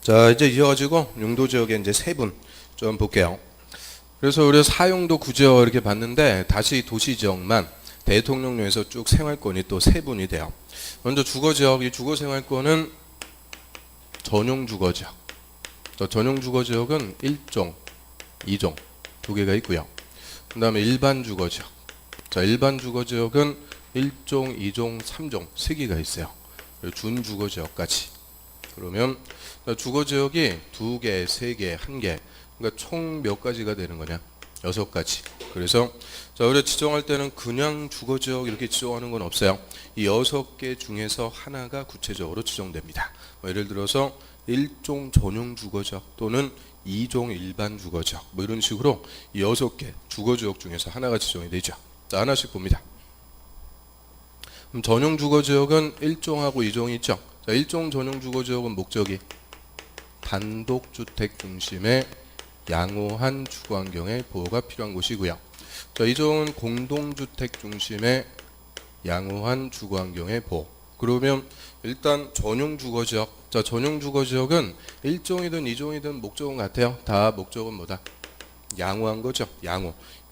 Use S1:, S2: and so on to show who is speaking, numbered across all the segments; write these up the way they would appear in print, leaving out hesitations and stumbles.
S1: 자, 이제 이어가지고 용도 지역의 이제 세분 좀 볼게요. 그래서 우리가 사용도 구지역 이렇게 봤는데 다시 도시 지역만 대통령령에서 쭉 생활권이 또 세분이 돼요. 먼저 주거 지역, 이 주거 생활권은 전용 주거 지역. 전용 주거 지역은 1종, 2종 두 개가 있고요. 그다음에 일반 주거 지역. 자, 일반 주거 지역은 1종, 2종, 3종 세 개가 있어요. 준 주거 지역까지. 그러면 주거지역이 2개, 3개, 1개 그러니까 총 몇 가지가 되는 거냐? 6가지. 그래서 자, 우리가 지정할 때는 그냥 주거지역 이렇게 지정하는 건 없어요. 이 6개 중에서 하나가 구체적으로 지정됩니다. 예를 들어서 1종 전용 주거지역 또는 2종 일반 주거지역 뭐 이런 식으로 이 6개 주거지역 중에서 하나가 지정이 되죠. 자, 하나씩 봅니다. 그럼 전용 주거지역은 1종하고 2종이 있죠. 자, 1종 전용 주거지역은 목적이 단독주택 중심의 양호한 주거환경의 보호가 필요한 곳이고요. 자, 2종은 공동주택 중심의 양호한 주거환경의 보호. 그러면 일단 전용 주거지역. 자, 전용 주거지역은 1종이든 2종이든 목적은 같아요. 다 목적은 뭐다? 양호한 거죠.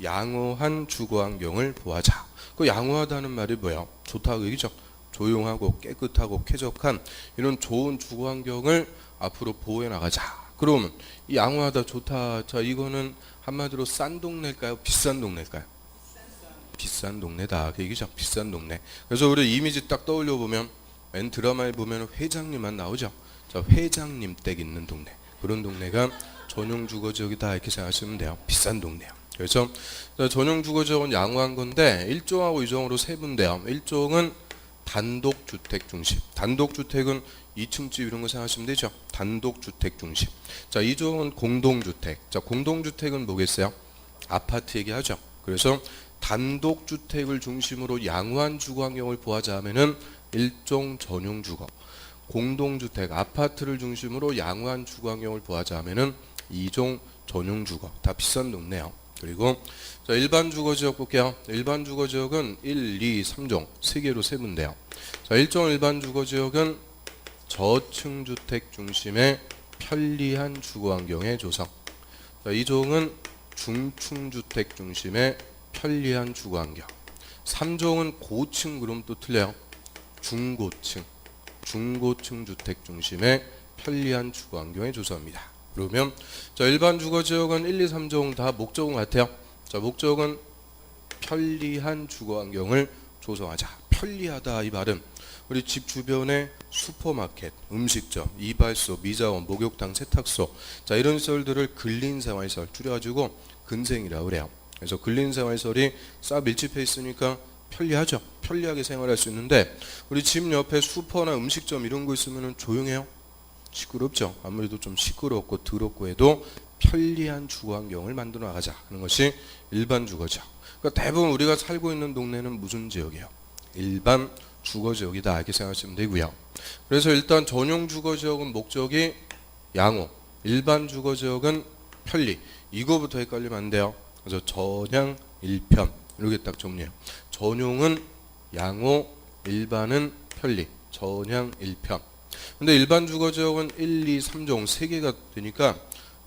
S1: 양호한 주거환경을 보호하자. 그 양호하다는 말이 뭐예요? 좋다고 얘기죠. 조용하고 깨끗하고 쾌적한 이런 좋은 주거환경을 앞으로 보호해 나가자. 그러면 이 양호하다 좋다. 자, 이거는 한마디로 싼 동네일까요? 비싼 동네일까요? 비싼 동네다. 그 얘기죠. 비싼 동네. 그래서 우리 이미지 딱 떠올려 보면 맨 드라마에 보면 회장님만 나오죠. 자, 회장님 댁 있는 동네. 그런 동네가 전용 주거지역이다 이렇게 생각하시면 돼요. 비싼 동네요. 그래서 전용 주거지역은 양호한 건데 1종하고 2종으로 세분돼요. 1종은 단독주택 중심. 단독주택은 2층 집 이런 거 생각하시면 되죠. 단독주택 중심. 자, 2종은 공동주택. 자, 공동주택은 뭐겠어요? 아파트 얘기하죠. 그래서 단독주택을 중심으로 양호한 주거환경을 보호하자 하면은 1종 전용 주거. 공동주택, 아파트를 중심으로 양호한 주거환경을 보호하자 하면은 2종 전용 주거. 다 비싼 동네요. 그리고 자, 일반 주거지역 볼게요. 일반 주거지역은 1, 2, 3종 3개로 세분돼요. 자, 1종 일반 주거지역은 저층 주택 중심의 편리한 주거환경의 조성. 자, 2종은 중층 주택 중심의 편리한 주거환경. 3종은 고층, 그럼 또 틀려요. 중고층 주택 중심의 편리한 주거환경의 조성입니다. 그러면 자, 일반 주거지역은 1, 2, 3종 다 목적은 같아요. 자, 목적은 편리한 주거환경을 조성하자. 편리하다 이 말은 우리 집 주변에 슈퍼마켓, 음식점, 이발소, 미자원, 목욕탕, 세탁소 자, 이런 시설들을 근린생활시설 줄여가지고 근생이라고 그래요. 그래서 근린생활시설이 싹 밀집해 있으니까 편리하죠. 편리하게 생활할 수 있는데 우리 집 옆에 슈퍼나 음식점 이런 거 있으면 조용해요. 시끄럽죠. 아무래도 좀 시끄럽고 더럽고 해도 편리한 주거환경을 만들어 나가자 하는 것이 일반 주거지역. 그러니까 대부분 우리가 살고 있는 동네는 무슨 지역이에요? 일반 주거지역이다 이렇게 생각하시면 되고요. 그래서 일단 전용 주거지역은 목적이 양호, 일반 주거지역은 편리. 이거부터 헷갈리면 안 돼요. 그래서 전양 1편 이렇게 딱 정리해요. 전용은 양호, 일반은 편리. 전양 1편. 근데 일반 주거지역은 1, 2, 3종 3개가 되니까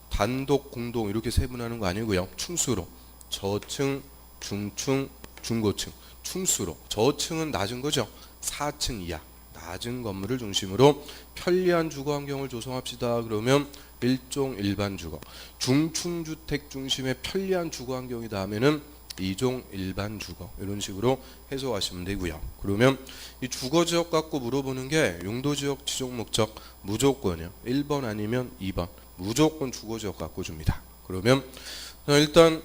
S1: 단독, 공동 이렇게 세분하는 거 아니고요. 충수로 저층, 중층, 중고층 충수로. 저층은 낮은 거죠. 4층 이하 낮은 건물을 중심으로 편리한 주거환경을 조성합시다. 그러면 1종 일반 주거. 중층주택 중심의 편리한 주거환경이다 하면은 2종 일반 주거 이런 식으로 해석하시면 되고요. 그러면 이 주거지역 갖고 물어보는 게 용도지역 지정 목적 무조건이요. 1번 아니면 2번 무조건 주거지역 갖고 줍니다. 그러면 일단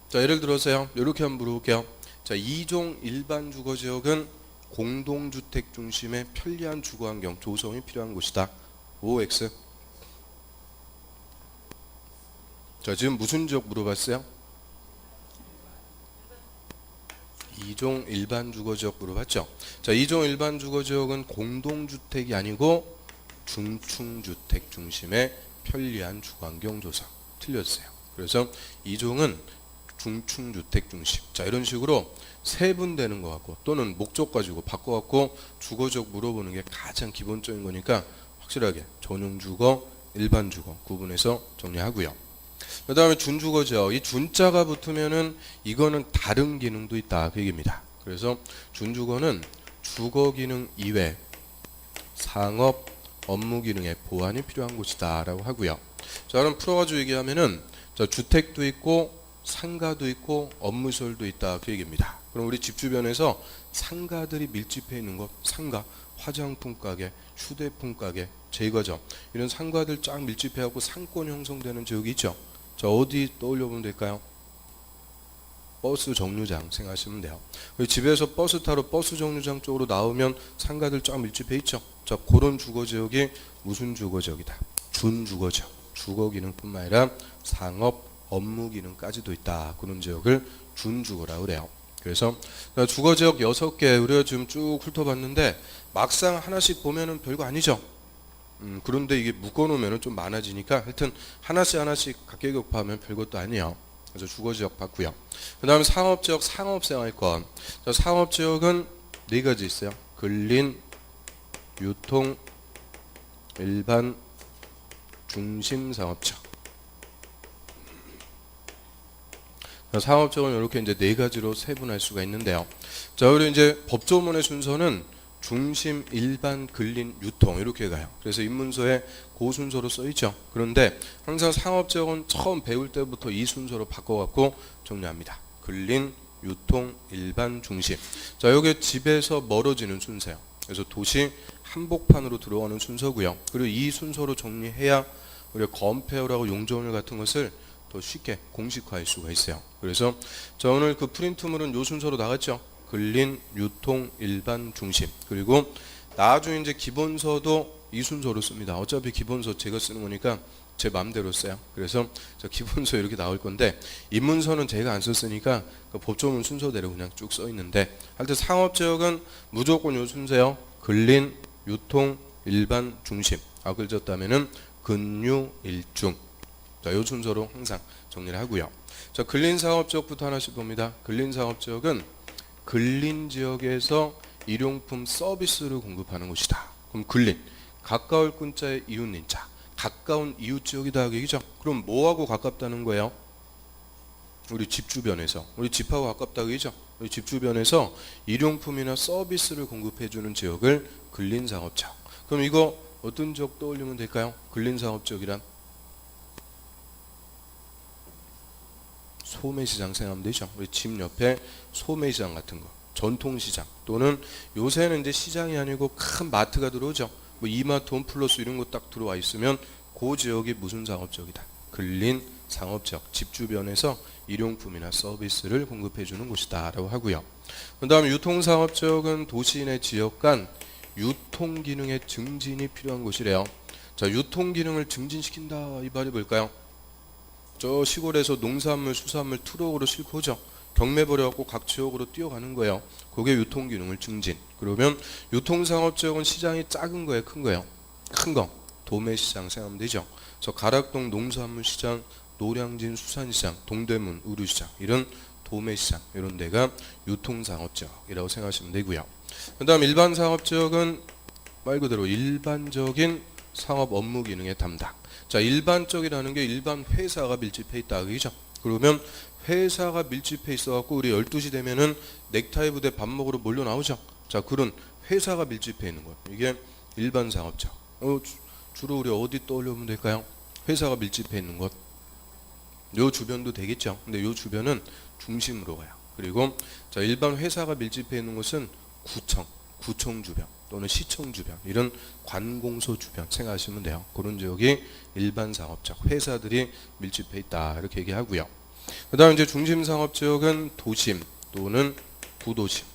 S1: 자, 예를 들어서요. 이렇게 한번 물어볼게요. 자, 2종 일반 주거지역은 공동주택 중심의 편리한 주거환경 조성이 필요한 곳이다. OX. 자, 지금 무슨 지역 물어봤어요? 2종 일반 주거지역 물어봤죠. 자, 2종 일반 주거지역은 공동주택이 아니고 중층주택 중심의 편리한 주거환경 조성. 틀렸어요. 그래서 2종은 중층주택 중심. 자, 이런 식으로 세분되는 것 같고 또는 목적 가지고 바꿔갖고 주거지역 물어보는 게 가장 기본적인 거니까 확실하게 전용주거, 일반주거 구분해서 정리하고요. 그 다음에 준주거죠. 이 준자가 붙으면은 이거는 다른 기능도 있다 그 얘기입니다. 그래서 준주거는 주거 기능 이외 상업 업무 기능의 보완이 필요한 곳이다 라고 하고요. 자, 그럼 풀어가지고 얘기하면은 주택도 있고 상가도 있고 업무시설도 있다 그 얘기입니다. 그럼 우리 집 주변에서 상가들이 밀집해 있는 곳, 상가, 화장품 가게, 휴대폰 가게, 제과점 이런 상가들 쫙 밀집해갖고 상권 형성되는 지역이 있죠. 자, 어디 떠올려보면 될까요? 버스 정류장 생각하시면 돼요. 집에서 버스 타러 버스 정류장 쪽으로 나오면 상가들 쫙 밀집해 있죠. 자, 그런 주거지역이 무슨 주거지역이다? 준주거지역. 주거 기능뿐만 아니라 상업, 업무 기능까지도 있다. 그런 지역을 준주거라고 그래요. 그래서 주거지역 6개 우리가 지금 쭉 훑어봤는데 막상 하나씩 보면은 별거 아니죠. 그런데 이게 묶어놓으면 좀 많아지니까 하여튼 하나씩 각계 격파하면 별것도 아니에요. 그래서 주거지역 봤고요. 그 다음에 상업지역, 상업생활권. 자, 상업지역은 4가지 있어요. 근린, 유통, 일반, 중심상업지역. 상업지역은 이렇게 이제 4가지로 세분할 수가 있는데요. 자, 우리 이제 법조문의 순서는 중심, 일반, 근린, 유통 이렇게 가요. 그래서 입문서에 그 순서로 써 있죠. 그런데 항상 상업지역은 처음 배울 때부터 이 순서로 바꿔갖고 정리합니다. 근린, 유통, 일반, 중심. 자, 이게 집에서 멀어지는 순서예요. 그래서 도시 한복판으로 들어가는 순서고요. 그리고 이 순서로 정리해야 우리가 건폐율하고 용적률 같은 것을 더 쉽게 공식화할 수가 있어요. 그래서 자, 오늘 그 프린트물은 요 순서로 나갔죠. 근린, 유통, 일반, 중심. 그리고 나중에 이제 기본서도 이 순서로 씁니다. 어차피 기본서 제가 쓰는 거니까 제 마음대로 써요. 그래서 저 기본서 이렇게 나올 건데 입문서는 제가 안 썼으니까 그 법조문 순서대로 그냥 쭉 써 있는데 하여튼 상업지역은 무조건 요 순서예요. 근린, 유통, 일반, 중심. 악을 졌다면은 근유, 일중. 자, 요 순서로 항상 정리를 하고요. 자, 근린상업지역부터 하나씩 봅니다. 근린상업지역은 근린지역에서 일용품 서비스를 공급하는 곳이다. 그럼 근린, 가까울 꾼자의 이웃린자, 가까운 이웃지역이다 얘기죠. 그럼 뭐하고 가깝다는 거예요? 우리 집 주변에서, 우리 집하고 가깝다 얘기죠. 우리 집 주변에서 일용품이나 서비스를 공급해주는 지역을 근린상업지역. 그럼 이거 어떤 지역 떠올리면 될까요? 근린상업지역이란 소매시장 생각하면 되죠. 우리 집 옆에 소매시장 같은 거, 전통시장 또는 요새는 이제 시장이 아니고 큰 마트가 들어오죠. 뭐 이마트, 홈플러스 이런 거 딱 들어와 있으면 그 지역이 무슨 상업지역이다? 근린 상업지역, 집 주변에서 일용품이나 서비스를 공급해주는 곳이다라고 하고요. 그 다음에 유통상업지역은 도시 내 지역 간 유통기능의 증진이 필요한 곳이래요. 자, 유통기능을 증진시킨다 이 말이 뭘까요? 저 시골에서 농산물, 수산물 트럭으로 싣고 오죠. 경매 벌여갖고 각 지역으로 뛰어가는 거예요. 그게 유통기능을 증진. 그러면 유통상업지역은 시장이 작은 거예요, 큰 거예요? 큰 거. 도매시장 생각하면 되죠. 저 가락동 농산물 시장, 노량진 수산시장, 동대문 의류시장 이런 도매시장 이런 데가 유통상업지역이라고 생각하시면 되고요. 그 다음 일반상업지역은 말 그대로 일반적인 상업 업무 기능의 담당. 자, 일반적이라는 게 일반 회사가 밀집해 있다 그죠? 그러면 회사가 밀집해 있어갖고 우리 12시 되면은 넥타이 부대 밥 먹으러 몰려 나오죠. 자, 그런 회사가 밀집해 있는 것. 이게 일반 상업적. 주로 우리 어디 떠올려보면 될까요? 회사가 밀집해 있는 곳. 요 주변도 되겠죠. 근데 요 주변은 중심으로 가요. 그리고 자, 일반 회사가 밀집해 있는 곳은 구청 주변 또는 시청 주변 이런 관공서 주변 생각하시면 돼요. 그런 지역이 일반 상업적 회사들이 밀집해 있다 이렇게 얘기하고요. 그다음 이제 중심 상업 지역은 도심 또는 부도심.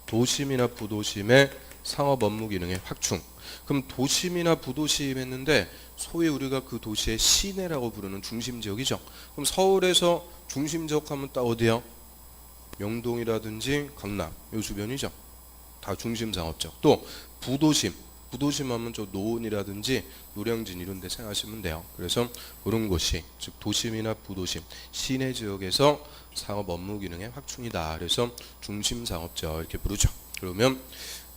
S1: 도심이나 부도심의 상업 업무 기능의 확충. 그럼 도심이나 부도심 했는데 소위 우리가 그 도시의 시내라고 부르는 중심 지역이죠. 그럼 서울에서 중심 지역 하면 딱 어디요? 명동이라든지 강남 요 주변이죠. 다 중심 상업적. 또 부도심 하면 저 노원이라든지 노량진 이런 데 생각하시면 돼요. 그래서 그런 곳이 즉 도심이나 부도심 시내 지역에서 상업 업무 기능의 확충이다. 그래서 중심 상업적 이렇게 부르죠. 그러면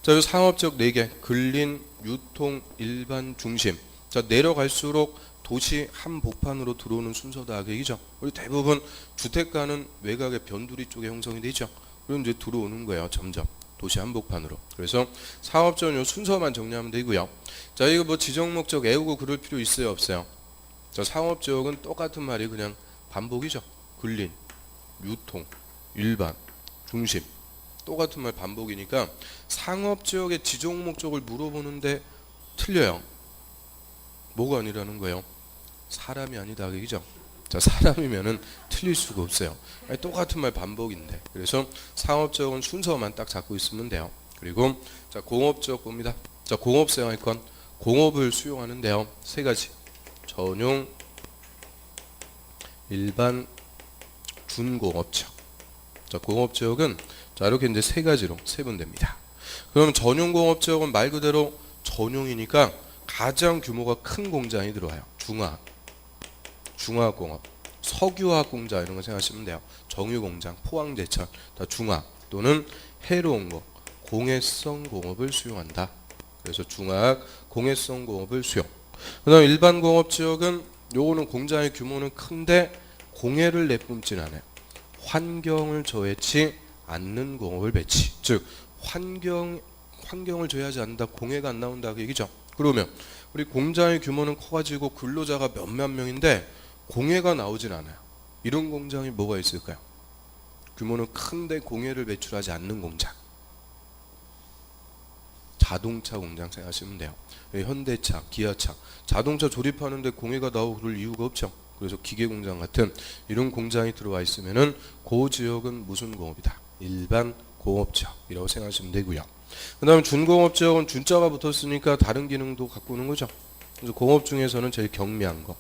S1: 자, 이 상업적 4개, 근린, 유통, 일반, 중심. 자, 내려갈수록 도시 한복판으로 들어오는 순서다 그 얘기죠. 우리 대부분 주택가는 외곽의 변두리 쪽에 형성이 되죠. 그럼 이제 들어오는 거예요. 점점 도시 한복판으로. 그래서 사업적 요 순서만 정리하면 되고요. 자, 이거 뭐 지정 목적 외우고 그럴 필요 있어요, 없어요? 자, 상업지역은 똑같은 말이 그냥 반복이죠. 근린, 유통, 일반, 중심. 똑같은 말 반복이니까 상업지역의 지정 목적을 물어보는데 틀려요. 뭐가 아니라는 거예요? 사람이 아니다 그죠? 자, 사람이면은 틀릴 수가 없어요. 아니, 똑같은 말 반복인데. 그래서 상업지역은 순서만 딱 잡고 있으면 돼요. 그리고 자, 공업지역 봅니다. 자, 공업 생활권 공업을 수용하는데요. 3가지. 전용, 일반, 준공업지역. 자, 공업지역은 자, 이렇게 이제 3가지로 세분됩니다. 그럼 전용공업지역은 말 그대로 전용이니까 가장 규모가 큰 공장이 들어와요. 중화공업, 석유화학 공장 이런 거 생각하시면 돼요. 정유공장, 포항제철, 다 중화 또는 해로운 거, 공해성 공업을 수용한다. 그래서 중화학, 공해성 공업을 수용. 그다음 일반 공업지역은 요거는 공장의 규모는 큰데 공해를 내뿜진 않아요. 환경을 저해치 않는 공업을 배치. 즉 환경을 저해하지 않는다. 공해가 안 나온다 그 얘기죠. 그러면 우리 공장의 규모는 커가지고 근로자가 몇만 명인데 공해가 나오진 않아요. 이런 공장이 뭐가 있을까요? 규모는 큰데 공해를 배출하지 않는 공장. 자동차 공장 생각하시면 돼요. 현대차, 기아차, 자동차 조립하는데 공해가 나오고 그럴 이유가 없죠. 그래서 기계공장 같은 이런 공장이 들어와 있으면은 그 지역은 무슨 공업이다? 일반 공업지역이라고 생각하시면 되고요. 그 다음에 준공업지역은 준자가 붙었으니까 다른 기능도 갖고 오는 거죠. 그래서 공업 중에서는 제일 경미한 거,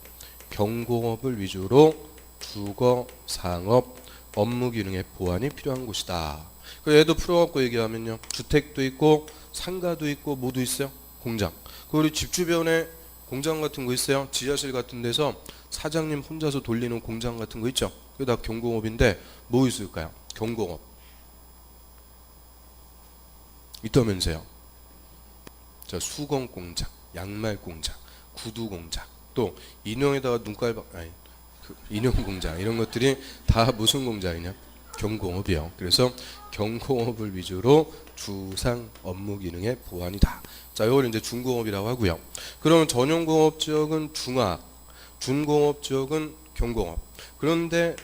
S1: 경공업을 위주로 주거, 상업, 업무 기능의 보완이 필요한 곳이다. 얘도 풀어갖고 얘기하면요, 주택도 있고 상가도 있고 뭐도 있어요? 공장. 우리 집 주변에 공장 같은 거 있어요. 지하실 같은 데서 사장님 혼자서 돌리는 공장 같은 거 있죠. 그게 다 경공업인데 뭐 있을까요? 경공업 있다면서요. 자, 수건 공장, 양말 공장, 구두 공장, 또 인형에다가 눈깔 인형 공장 이런 것들이 다 무슨 공장이냐? 경공업이요. 그래서 경공업을 위주로 주상 업무 기능의 보완이다. 자, 이걸 이제 준공업이라고 하고요. 그러면 전용공업 지역은 중화, 준공업 지역은 경공업. 그런데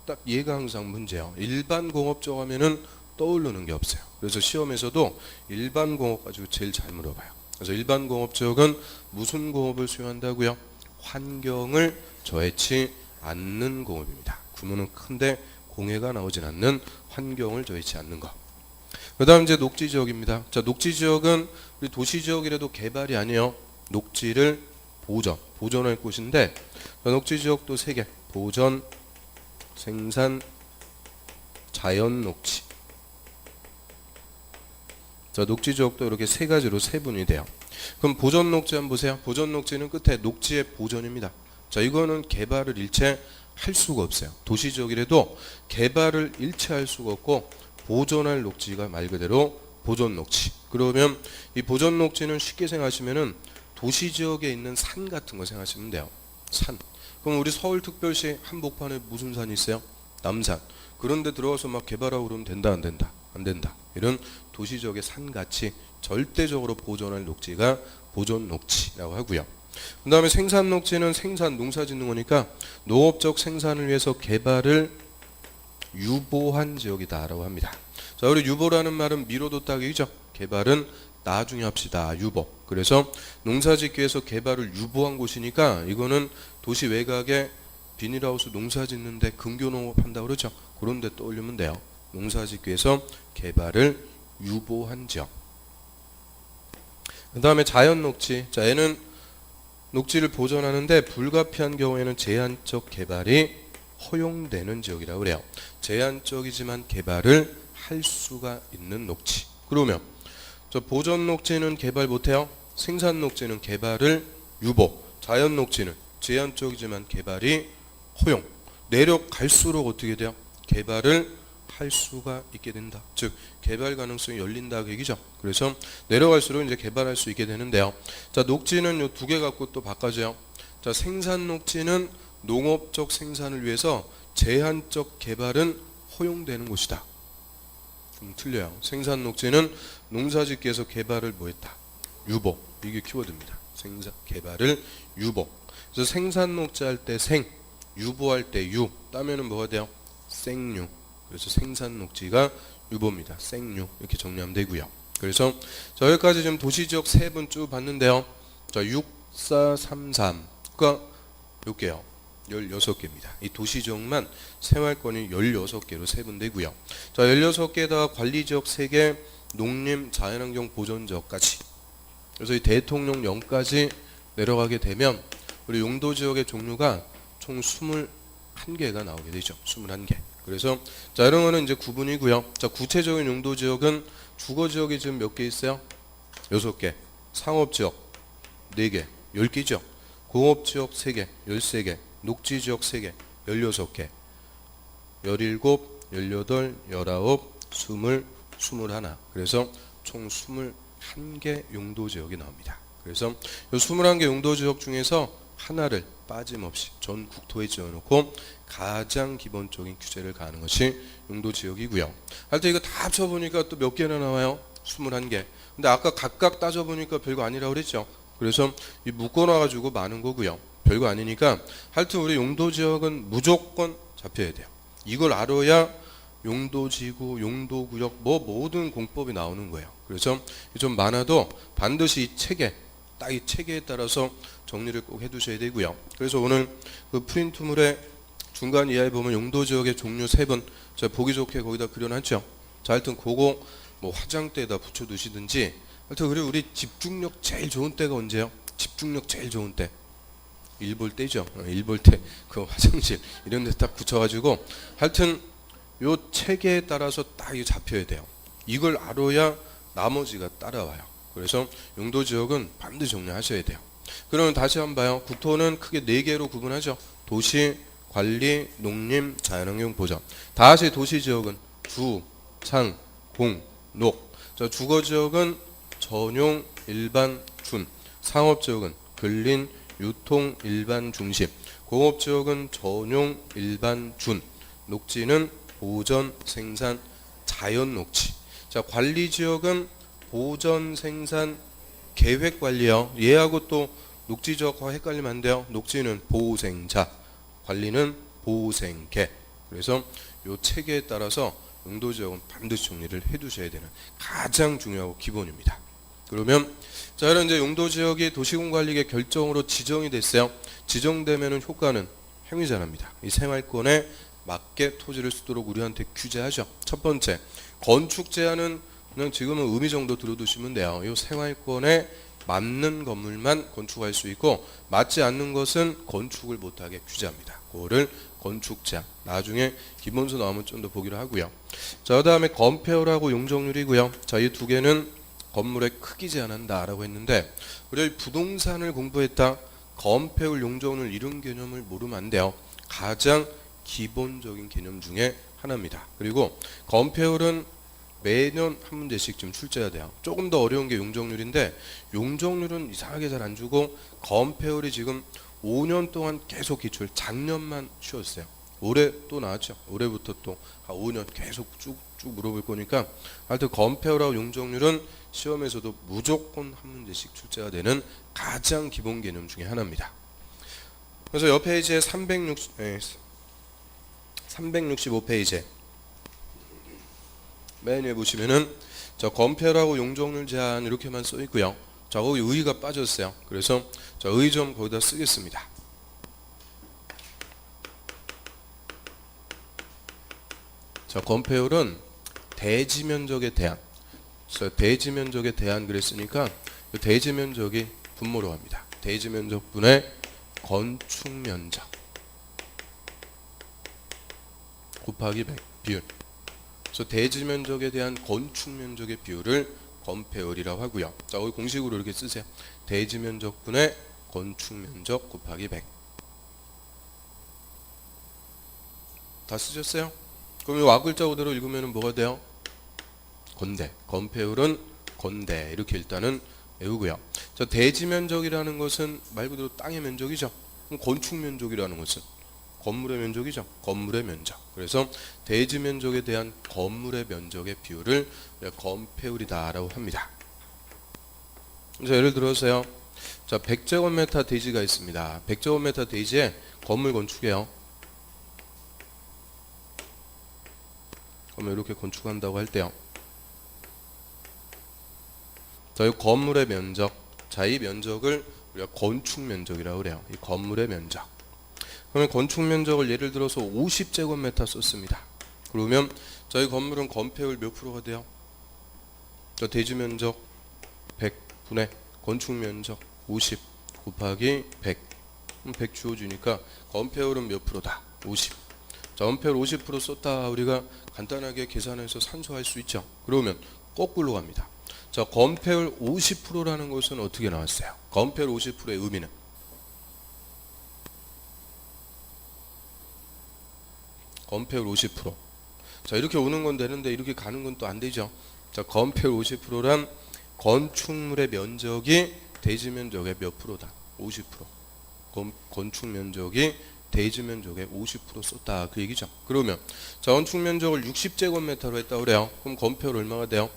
S1: 딱 얘가 항상 문제예요. 일반 공업 지역 하면은 떠오르는 게 없어요. 그래서 시험에서도 일반 공업 가지고 제일 잘 물어봐요. 그래서 일반 공업 지역은 무슨 공업을 수용한다고요? 환경을 저해치 않는 공업입니다. 규모는 큰데 공해가 나오진 않는 환경을 저해치 않는 것. 그 다음 이제 녹지지역입니다. 자, 녹지지역은 우리 도시지역이라도 개발이 아니에요. 녹지를 보존할 곳인데, 녹지지역도 3개. 보전, 생산, 자연 녹지. 자, 녹지지역도 이렇게 3가지로 세분이 돼요. 그럼 보전 녹지 한번 보세요. 보전 녹지는 끝에 녹지의 보전입니다. 자, 이거는 개발을 일체 할 수가 없어요. 도시지역이라도 개발을 일체 할 수가 없고 보존할 녹지가 말 그대로 보존 녹지. 그러면 이 보존 녹지는 쉽게 생각하시면은 도시지역에 있는 산 같은 거 생각하시면 돼요. 산. 그럼 우리 서울특별시 한복판에 무슨 산이 있어요? 남산. 그런데 들어가서 막 개발하고 그러면 된다 안 된다? 안 된다. 이런 도시지역의 산같이 절대적으로 보존할 녹지가 보존 녹지라고 하고요. 그 다음에 생산 녹지는 생산 농사 짓는 거니까 농업적 생산을 위해서 개발을 유보한 지역이다라고 합니다. 자, 우리 유보라는 말은 미뤄뒀다 얘기죠. 개발은 나중에 합시다. 유보. 그래서 농사 짓기 위해서 개발을 유보한 곳이니까 이거는 도시 외곽에 비닐하우스 농사 짓는데 근교농업 한다고 그러죠. 그런 데 떠올리면 돼요. 농사 짓기 위해서 개발을 유보한 지역. 그 다음에 자연 녹지. 자, 얘는 녹지를 보존하는데 불가피한 경우에는 제한적 개발이 허용되는 지역이라고 그래요. 제한적이지만 개발을 할 수가 있는 녹지. 그러면 저 보존 녹지는 개발 못해요. 생산 녹지는 개발을 유보. 자연 녹지는 제한적이지만 개발이 허용. 내려갈수록 어떻게 돼요? 개발을 할 수가 있게 된다. 즉 개발 가능성이 열린다 그 얘기죠. 그래서 내려갈수록 이제 개발할 수 있게 되는데요. 자, 녹지는 요 두 개 갖고 또 바꿔줘요. 자, 생산 녹지는 농업적 생산을 위해서 제한적 개발은 허용되는 곳이다. 틀려요. 생산 녹지는 농사짓기에서 개발을 뭐했다? 유보. 이게 키워드입니다. 생산 개발을 유보. 그래서 생산 녹지 할 때 생, 유보할 때 유. 따면은 뭐가 돼요? 생유. 그래서 생산 녹지가 유보입니다. 생유. 이렇게 정리하면 되고요. 그래서 자, 여기까지 지금 도시지역 세 분 쭉 봤는데요. 자, 6, 4, 3, 3. 그러니까 몇 개요? 16개입니다. 이 도시지역만 생활권이 16개로 세분되고요. 자, 16개에다가 관리지역 3개, 농림, 자연환경 보존지역까지. 그래서 이 대통령령까지 내려가게 되면 우리 용도지역의 종류가 총 21개가 나오게 되죠. 21개. 그래서 자, 이런 거는 이제 구분이고요. 자, 구체적인 용도지역은 주거지역이 지금 몇 개 있어요? 6개. 상업지역 4개, 10개죠. 공업지역 3개, 13개. 녹지지역 3개, 16개, 17, 18, 19, 20, 21. 그래서 총 21개 용도지역이 나옵니다. 그래서 이 21개 용도지역 중에서 하나를 빠짐없이 전 국토에 지어놓고 가장 기본적인 규제를 가하는 것이 용도지역이고요. 하여튼 이거 다 합쳐보니까 또 몇 개나 나와요? 21개. 근데 아까 각각 따져보니까 별거 아니라고 그랬죠. 그래서 이 묶어놔가지고 많은 거고요. 별거 아니니까 하여튼 우리 용도지역은 무조건 잡혀야 돼요. 이걸 알아야 용도지구, 용도구역 뭐 모든 공법이 나오는 거예요. 그래서 좀 많아도 반드시 이 체계, 딱 이 체계에 따라서 정리를 꼭 해두셔야 되고요. 그래서 오늘 그 프린트물에 중간 이하에 보면 용도지역의 종류 3분 제가 보기 좋게 거기다 그려놨죠. 자, 하여튼 그거 뭐 화장대에다 붙여두시든지 하여튼 그리고 우리 집중력 제일 좋은 때가 언제요? 집중력 제일 좋은 때. 일 볼 때죠. 일 볼 때 그 화장실 이런 데 딱 붙여가지고 하여튼 요 체계에 따라서 딱 이거 잡혀야 돼요. 이걸 알아야 나머지가 따라와요. 그래서 용도지역은 반드시 정리하셔야 돼요. 그러면 다시 한번 봐요. 국토는 크게 4개로 구분하죠. 도시, 관리, 농림, 자연환경 보전. 다시 도시지역은 주, 상, 공, 녹. 자, 주거지역은 전용, 일반, 준. 상업지역은 근린, 유통, 일반, 중심. 공업지역은 전용, 일반, 준. 녹지는 보전, 생산, 자연 녹지. 자, 관리지역은 보전, 생산, 계획 관리요. 얘하고 또 녹지지역과 헷갈리면 안 돼요. 녹지는 보호생자, 관리는 보호생개. 그래서 요 체계에 따라서 용도지역은 반드시 정리를 해두셔야 되는 가장 중요하고 기본입니다. 그러면 자, 이런 이제 용도지역이 도시공관리계 결정으로 지정이 됐어요. 지정되면은 효과는 행위자랍니다. 이 생활권에 맞게 토지를 쓰도록 우리한테 규제하죠. 첫 번째, 건축 제한은 그냥 지금은 의미 정도 들어두시면 돼요. 이 생활권에 맞는 건물만 건축할 수 있고 맞지 않는 것은 건축을 못하게 규제합니다. 그거를 건축 제한. 나중에 기본서 나오면 좀 더 보기로 하고요. 자, 그다음에 건폐율하고 용적률이고요. 자, 이 두 개는 건물의 크기 제한한다라고 했는데 우리 부동산을 공부했다. 건폐율, 용적률 이런 개념을 모르면 안 돼요. 가장 기본적인 개념 중에 하나입니다. 그리고 건폐율은 매년 한 문제씩 좀 출제해야 돼요. 조금 더 어려운 게 용적률인데 용적률은 이상하게 잘 안 주고 건폐율이 지금 5년 동안 계속 기출. 작년만 쉬었어요. 올해 또 나왔죠. 올해부터 또 5년 계속 쭉 물어볼 거니까 하여튼 건폐율하고 용적률은 시험에서도 무조건 한 문제씩 출제가 되는 가장 기본 개념 중에 하나입니다. 그래서 옆 페이지에 365페이지에 맨 위에 보시면은 자, 건폐율하고 용적률 제한 이렇게만 써 있고요. 자, 거기 의의가 빠졌어요. 그래서 자, 의의 좀 거기다 쓰겠습니다. 자, 건폐율은 대지 면적에 대한. 그래서 대지 면적에 대한 그랬으니까 대지 면적이 분모로 합니다. 대지 면적분의 건축 면적 곱하기 100 비율. 그래서 대지 면적에 대한 건축 면적의 비율을 건폐율이라고 하고요. 자, 여기 공식으로 이렇게 쓰세요. 대지 면적분의 건축 면적 곱하기 100. 다 쓰셨어요? 그럼 이 와글자 그대로 읽으면 뭐가 돼요? 건대. 건폐율은 건대. 이렇게 일단은 외우고요. 자, 대지 면적이라는 것은 말 그대로 땅의 면적이죠. 그럼 건축 면적이라는 것은 건물의 면적이죠. 건물의 면적. 그래서 대지 면적에 대한 건물의 면적의 비율을 건폐율이다라고 합니다. 자, 예를 들어서요. 자, 100제곱미터 대지가 있습니다. 100제곱미터 대지에 건물 건축해요. 그러면 이렇게 건축한다고 할 때요. 자, 이 건물의 면적. 자, 이 면적을 우리가 건축 면적이라고 그래요. 이 건물의 면적. 그러면 건축 면적을 예를 들어서 50제곱미터 썼습니다. 그러면 저희 건물은 건폐율 몇 프로가 돼요? 저 대지 면적 100분의 건축 면적 50 곱하기 100. 100 주어지니까 건폐율은 몇 프로다? 50. 자, 건폐율 50% 썼다 우리가 간단하게 계산해서 산수할 수 있죠. 그러면 거꾸로 갑니다. 자, 건폐율 50%라는 것은 어떻게 나왔어요? 건폐율 50%의 의미는 건폐율 50%. 자, 이렇게 오는 건 되는데 이렇게 가는 건 또 안 되죠. 자, 건폐율 50%란 건축물의 면적이 대지 면적의 몇 프로다? 50%. 건축 면적이 대지 면적의 50% 썼다. 그 얘기죠. 그러면 자, 건축 면적을 60제곱미터로 했다 그래요. 그럼 건폐율 얼마가 돼요?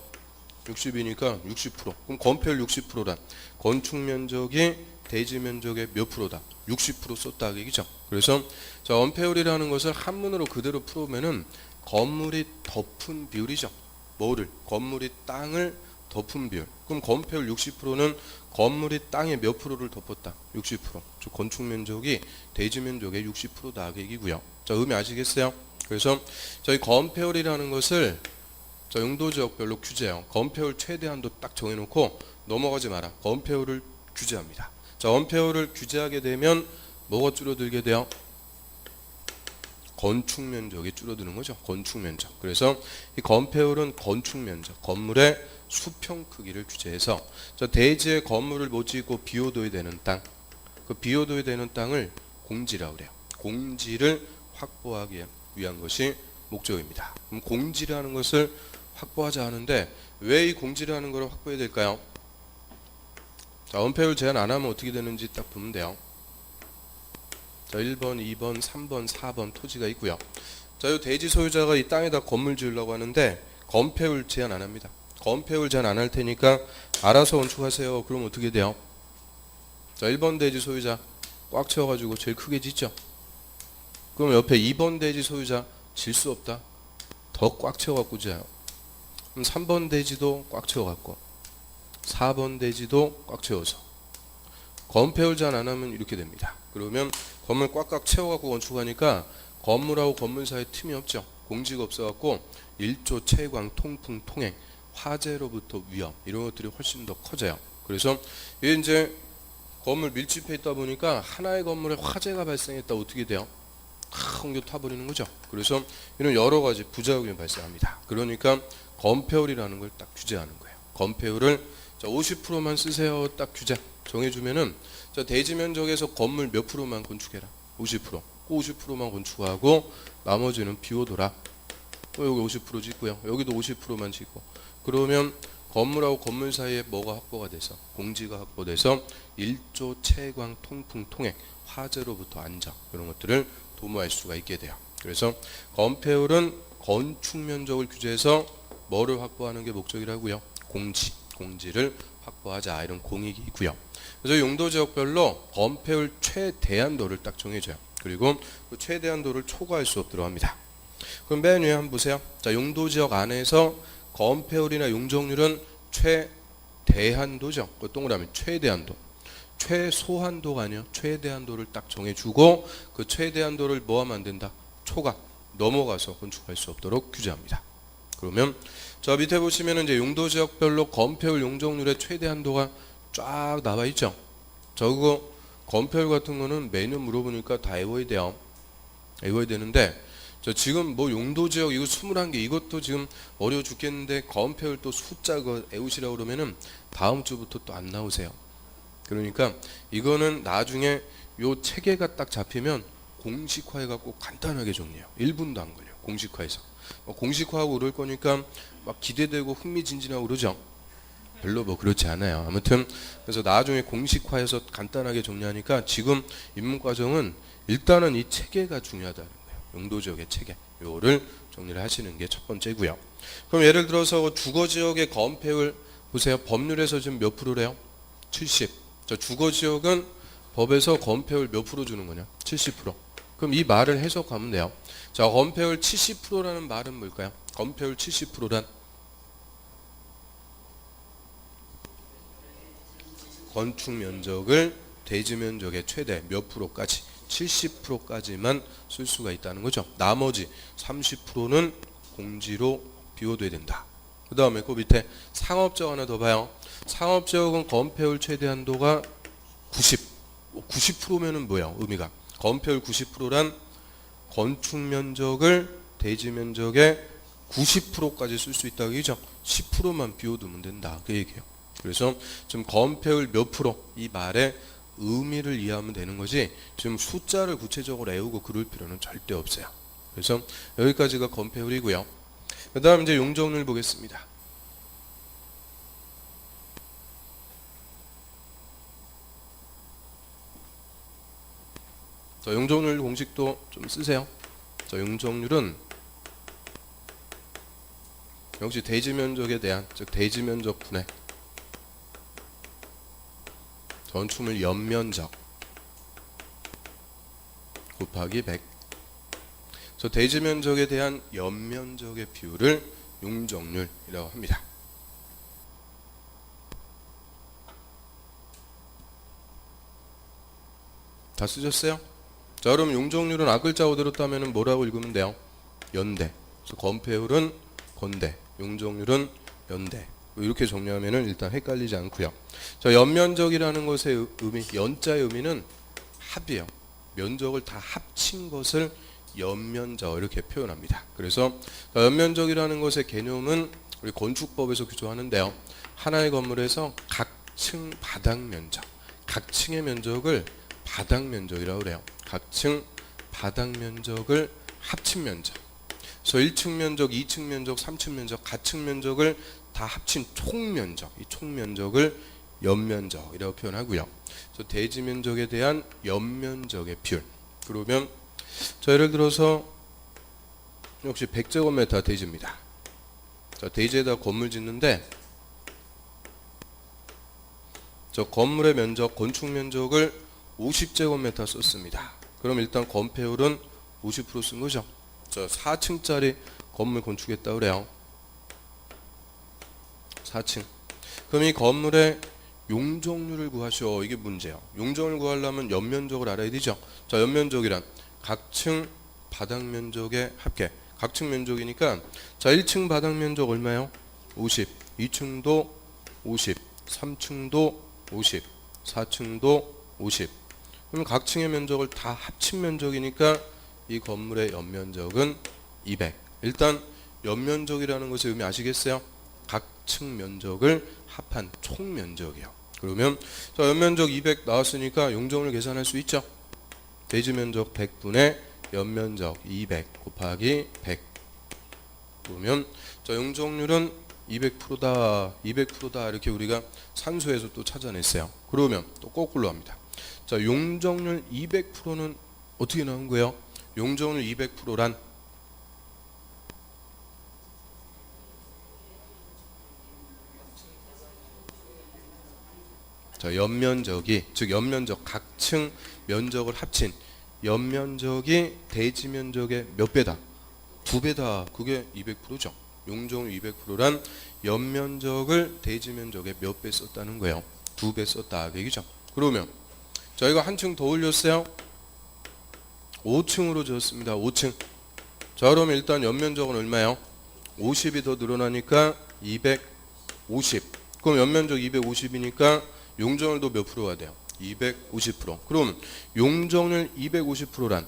S1: 60이니까 60%. 그럼 건폐율 60%란 건축 면적이 대지 면적의 몇 프로다? 60% 썼다. 그 얘기죠. 그래서 자, 건폐율이라는 것을 한문으로 그대로 풀어보면은 건물이 덮은 비율이죠. 뭐를? 건물이 땅을 덮은 비율. 그럼 건폐율 60%는 건물이 땅의 몇 프로를 덮었다? 60%. 즉 건축 면적이 대지 면적의 60%다. 그 얘기고요. 자, 의미 아시겠어요? 그래서 저희 건폐율이라는 것을 자, 용도지역별로 규제해요. 건폐율 최대한도 딱 정해놓고 넘어가지 마라. 건폐율을 규제합니다. 자, 건폐율을 규제하게 되면 뭐가 줄어들게 돼요? 건축 면적이 줄어드는 거죠. 건축 면적. 그래서 이 건폐율은 건축 면적, 건물의 수평 크기를 규제해서 저 대지에 건물을 못 짓고 비워둬야 되는 땅, 그 비워둬야 되는 땅을 공지라고 그래요. 공지를 확보하기 위한 것이 목적입니다. 그럼 공지라는 것을 확보하자 하는데 왜 이 공지라는 걸 확보해야 될까요? 자, 건폐율 제한 안 하면 어떻게 되는지 딱 보면 돼요. 자, 1번, 2번, 3번, 4번 토지가 있고요. 자, 이 대지 소유자가 이 땅에다 건물 지으려고 하는데 건폐율 제한 안 합니다. 건폐율 제한 안 할 테니까 알아서 건축하세요. 그럼 어떻게 돼요? 자, 1번 대지 소유자 꽉 채워가지고 제일 크게 짓죠. 그럼 옆에 2번 대지 소유자 질 수 없다. 더 꽉 채워갖고 지어요. 그럼 3번 대지도 꽉 채워갖고 4번 대지도 꽉 채워서 건폐율 제한 안 하면 이렇게 됩니다. 그러면 건물 꽉꽉 채워갖고 건축하니까 건물하고 건물 사이에 틈이 없죠. 공지가 없어갖고 일조, 채광, 통풍, 통행, 화재로부터 위험 이런 것들이 훨씬 더 커져요. 그래서 이게 이제 건물 밀집해 있다 보니까 하나의 건물에 화재가 발생했다 어떻게 돼요? 옮겨 타버리는 거죠. 그래서 이런 여러 가지 부작용이 발생합니다. 그러니까 건폐율이라는 걸 딱 규제하는 거예요. 건폐율을 50%만 쓰세요. 딱 규제 정해주면은 자, 대지 면적에서 건물 몇 프로만 건축해라. 50%. 50%만 건축하고 나머지는 비워둬라. 여기 50% 짓고요. 여기도 50%만 짓고. 그러면 건물하고 건물 사이에 뭐가 확보가 돼서 공지가 확보돼서 일조, 채광, 통풍, 통행, 화재로부터 안전 이런 것들을 도모할 수가 있게 돼요. 그래서 건폐율은 건축 면적을 규제해서 뭐를 확보하는 게 목적이라고요? 공지를 확보하자 이런 공익이 있고요. 그래서 용도지역별로 건폐율 최대한도를 딱 정해줘요. 그리고 그 최대한도를 초과할 수 없도록 합니다. 그럼 맨 위에 한번 보세요. 자, 용도지역 안에서 건폐율이나 용적률은 최대한도죠. 그 동그라미 최대한도. 최소한도가 아니요. 최대한도를 딱 정해주고 그 최대한도를 뭐하면 안 된다? 초과 넘어가서 건축할 수 없도록 규제합니다. 그러면 저 밑에 보시면은 이제 용도지역별로 건폐율 용적률의 최대한도가 쫙 나와 있죠. 저거 건폐율 같은 거는 매년 물어보니까 다 외워야 돼요. 외워야 되는데 저 지금 뭐 용도지역 이거 21개 이것도 지금 어려워 죽겠는데 건폐율 또 숫자 그 외우시라고 그러면은 다음 주부터 또 안 나오세요. 그러니까 이거는 나중에 요 체계가 딱 잡히면 공식화해갖고 간단하게 정리해요. 1분도 안 걸려요. 공식화해서. 공식화하고 그럴 거니까 막 기대되고 흥미진진하고 그러죠. 별로 뭐 그렇지 않아요. 아무튼 그래서 나중에 공식화해서 간단하게 정리하니까 지금 입문과정은 일단은 이 체계가 중요하다는 거예요. 용도지역의 체계. 요거를 정리를 하시는 게 첫 번째고요. 그럼 예를 들어서 주거지역의 거원폐율 보세요. 법률에서 지금 몇 프로래요? 70. 자, 주거지역은 법에서 거원폐율 몇 프로 주는 거냐? 70%. 그럼 이 말을 해석하면 돼요. 자, 거원폐율 70%라는 말은 뭘까요? 거원폐율 70%란 건축 면적을 대지 면적의 최대 몇 프로까지? 70%까지만 쓸 수가 있다는 거죠. 나머지 30%는 공지로 비워둬야 된다. 그 다음에 그 밑에 상업지역 하나 더 봐요. 상업지역은 건폐율 최대 한도가 90. 90%면은 뭐야? 의미가. 건폐율 90%란 건축 면적을 대지 면적의 90%까지 쓸 수 있다고 얘기죠. 10%만 비워두면 된다. 그 얘기예요. 그래서 지금 건폐율 몇 프로 이 말의 의미를 이해하면 되는 거지 지금 숫자를 구체적으로 외우고 그럴 필요는 절대 없어요. 그래서 여기까지가 건폐율이고요. 그 다음 이제 용적률 보겠습니다. 자, 용적률 공식도 좀 쓰세요. 자, 용적률은 역시 대지 면적에 대한 즉 대지 면적 분의 건축물 연면적 곱하기 100. 그래서 대지 면적에 대한 연면적의 비율을 용적률이라고 합니다. 다 쓰셨어요? 자, 그럼 용적률은 앞글자 그대로 따면 뭐라고 읽으면 돼요? 연대. 그래서 건폐율은 건대, 용적률은 연대. 이렇게 정리하면은 일단 헷갈리지 않고요. 자, 연면적이라는 것의 의미, 연자의 의미는 합이에요. 면적을 다 합친 것을 연면적 이렇게 표현합니다. 그래서 연면적이라는 것의 개념은 우리 건축법에서 규정하는데요. 하나의 건물에서 각 층 바닥 면적, 각 층의 면적을 바닥 면적이라고 그래요. 각 층 바닥 면적을 합친 면적. 그래서 1층 면적, 2층 면적, 3층 면적, 가층 면적을 다 합친 총면적, 이 총면적을 연면적이라고 표현하고요. 그래서 대지 면적에 대한 연면적의 비율. 그러면 자, 예를 들어서 역시 100제곱미터 대지입니다. 자, 대지에다 건물 짓는데 저 건물의 면적, 건축 면적을 50제곱미터 썼습니다. 그럼 일단 건폐율은 50% 쓴 거죠. 저 4층짜리 건물 건축했다 그래요. 4층. 그럼 이 건물의 용적률을 구하시오. 이게 문제예요. 용적률 구하려면 연면적을 알아야 되죠. 자, 연면적이란 각층 바닥 면적의 합계. 각층 면적이니까 자, 1층 바닥 면적 얼마예요? 50. 2층도 50. 3층도 50. 4층도 50. 그럼 각층의 면적을 다 합친 면적이니까 이 건물의 연면적은 200. 일단 연면적이라는 것의 의미 아시겠어요? 각층 면적을 합한 총 면적이요. 그러면 자, 연면적 200 나왔으니까 용적률 계산할 수 있죠. 대지 면적 100분의 연면적 200 곱하기 100. 그러면 자, 용적률은 200%다. 200%다. 이렇게 우리가 산수에서 또 찾아냈어요. 그러면 또 거꾸로 합니다. 자, 용적률 200%는 어떻게 나온 거예요? 용적률 200%란 자, 연면적이 즉 연면적 각층 면적을 합친 연면적이 대지 면적의 몇 배다? 2배다. 그게 200%죠. 용적률 200%란 연면적을 대지 면적의 몇 배 썼다는 거예요. 2배 썼다. 그 얘기죠. 그러면 저희가 한 층 더 올렸어요. 5층으로 지었습니다. 5층. 자, 그럼 일단 연면적은 얼마예요? 50이 더 늘어나니까 250. 그럼 연면적 250이니까 용적률도 몇 프로가 돼요? 250%. 그럼 용적률 250%란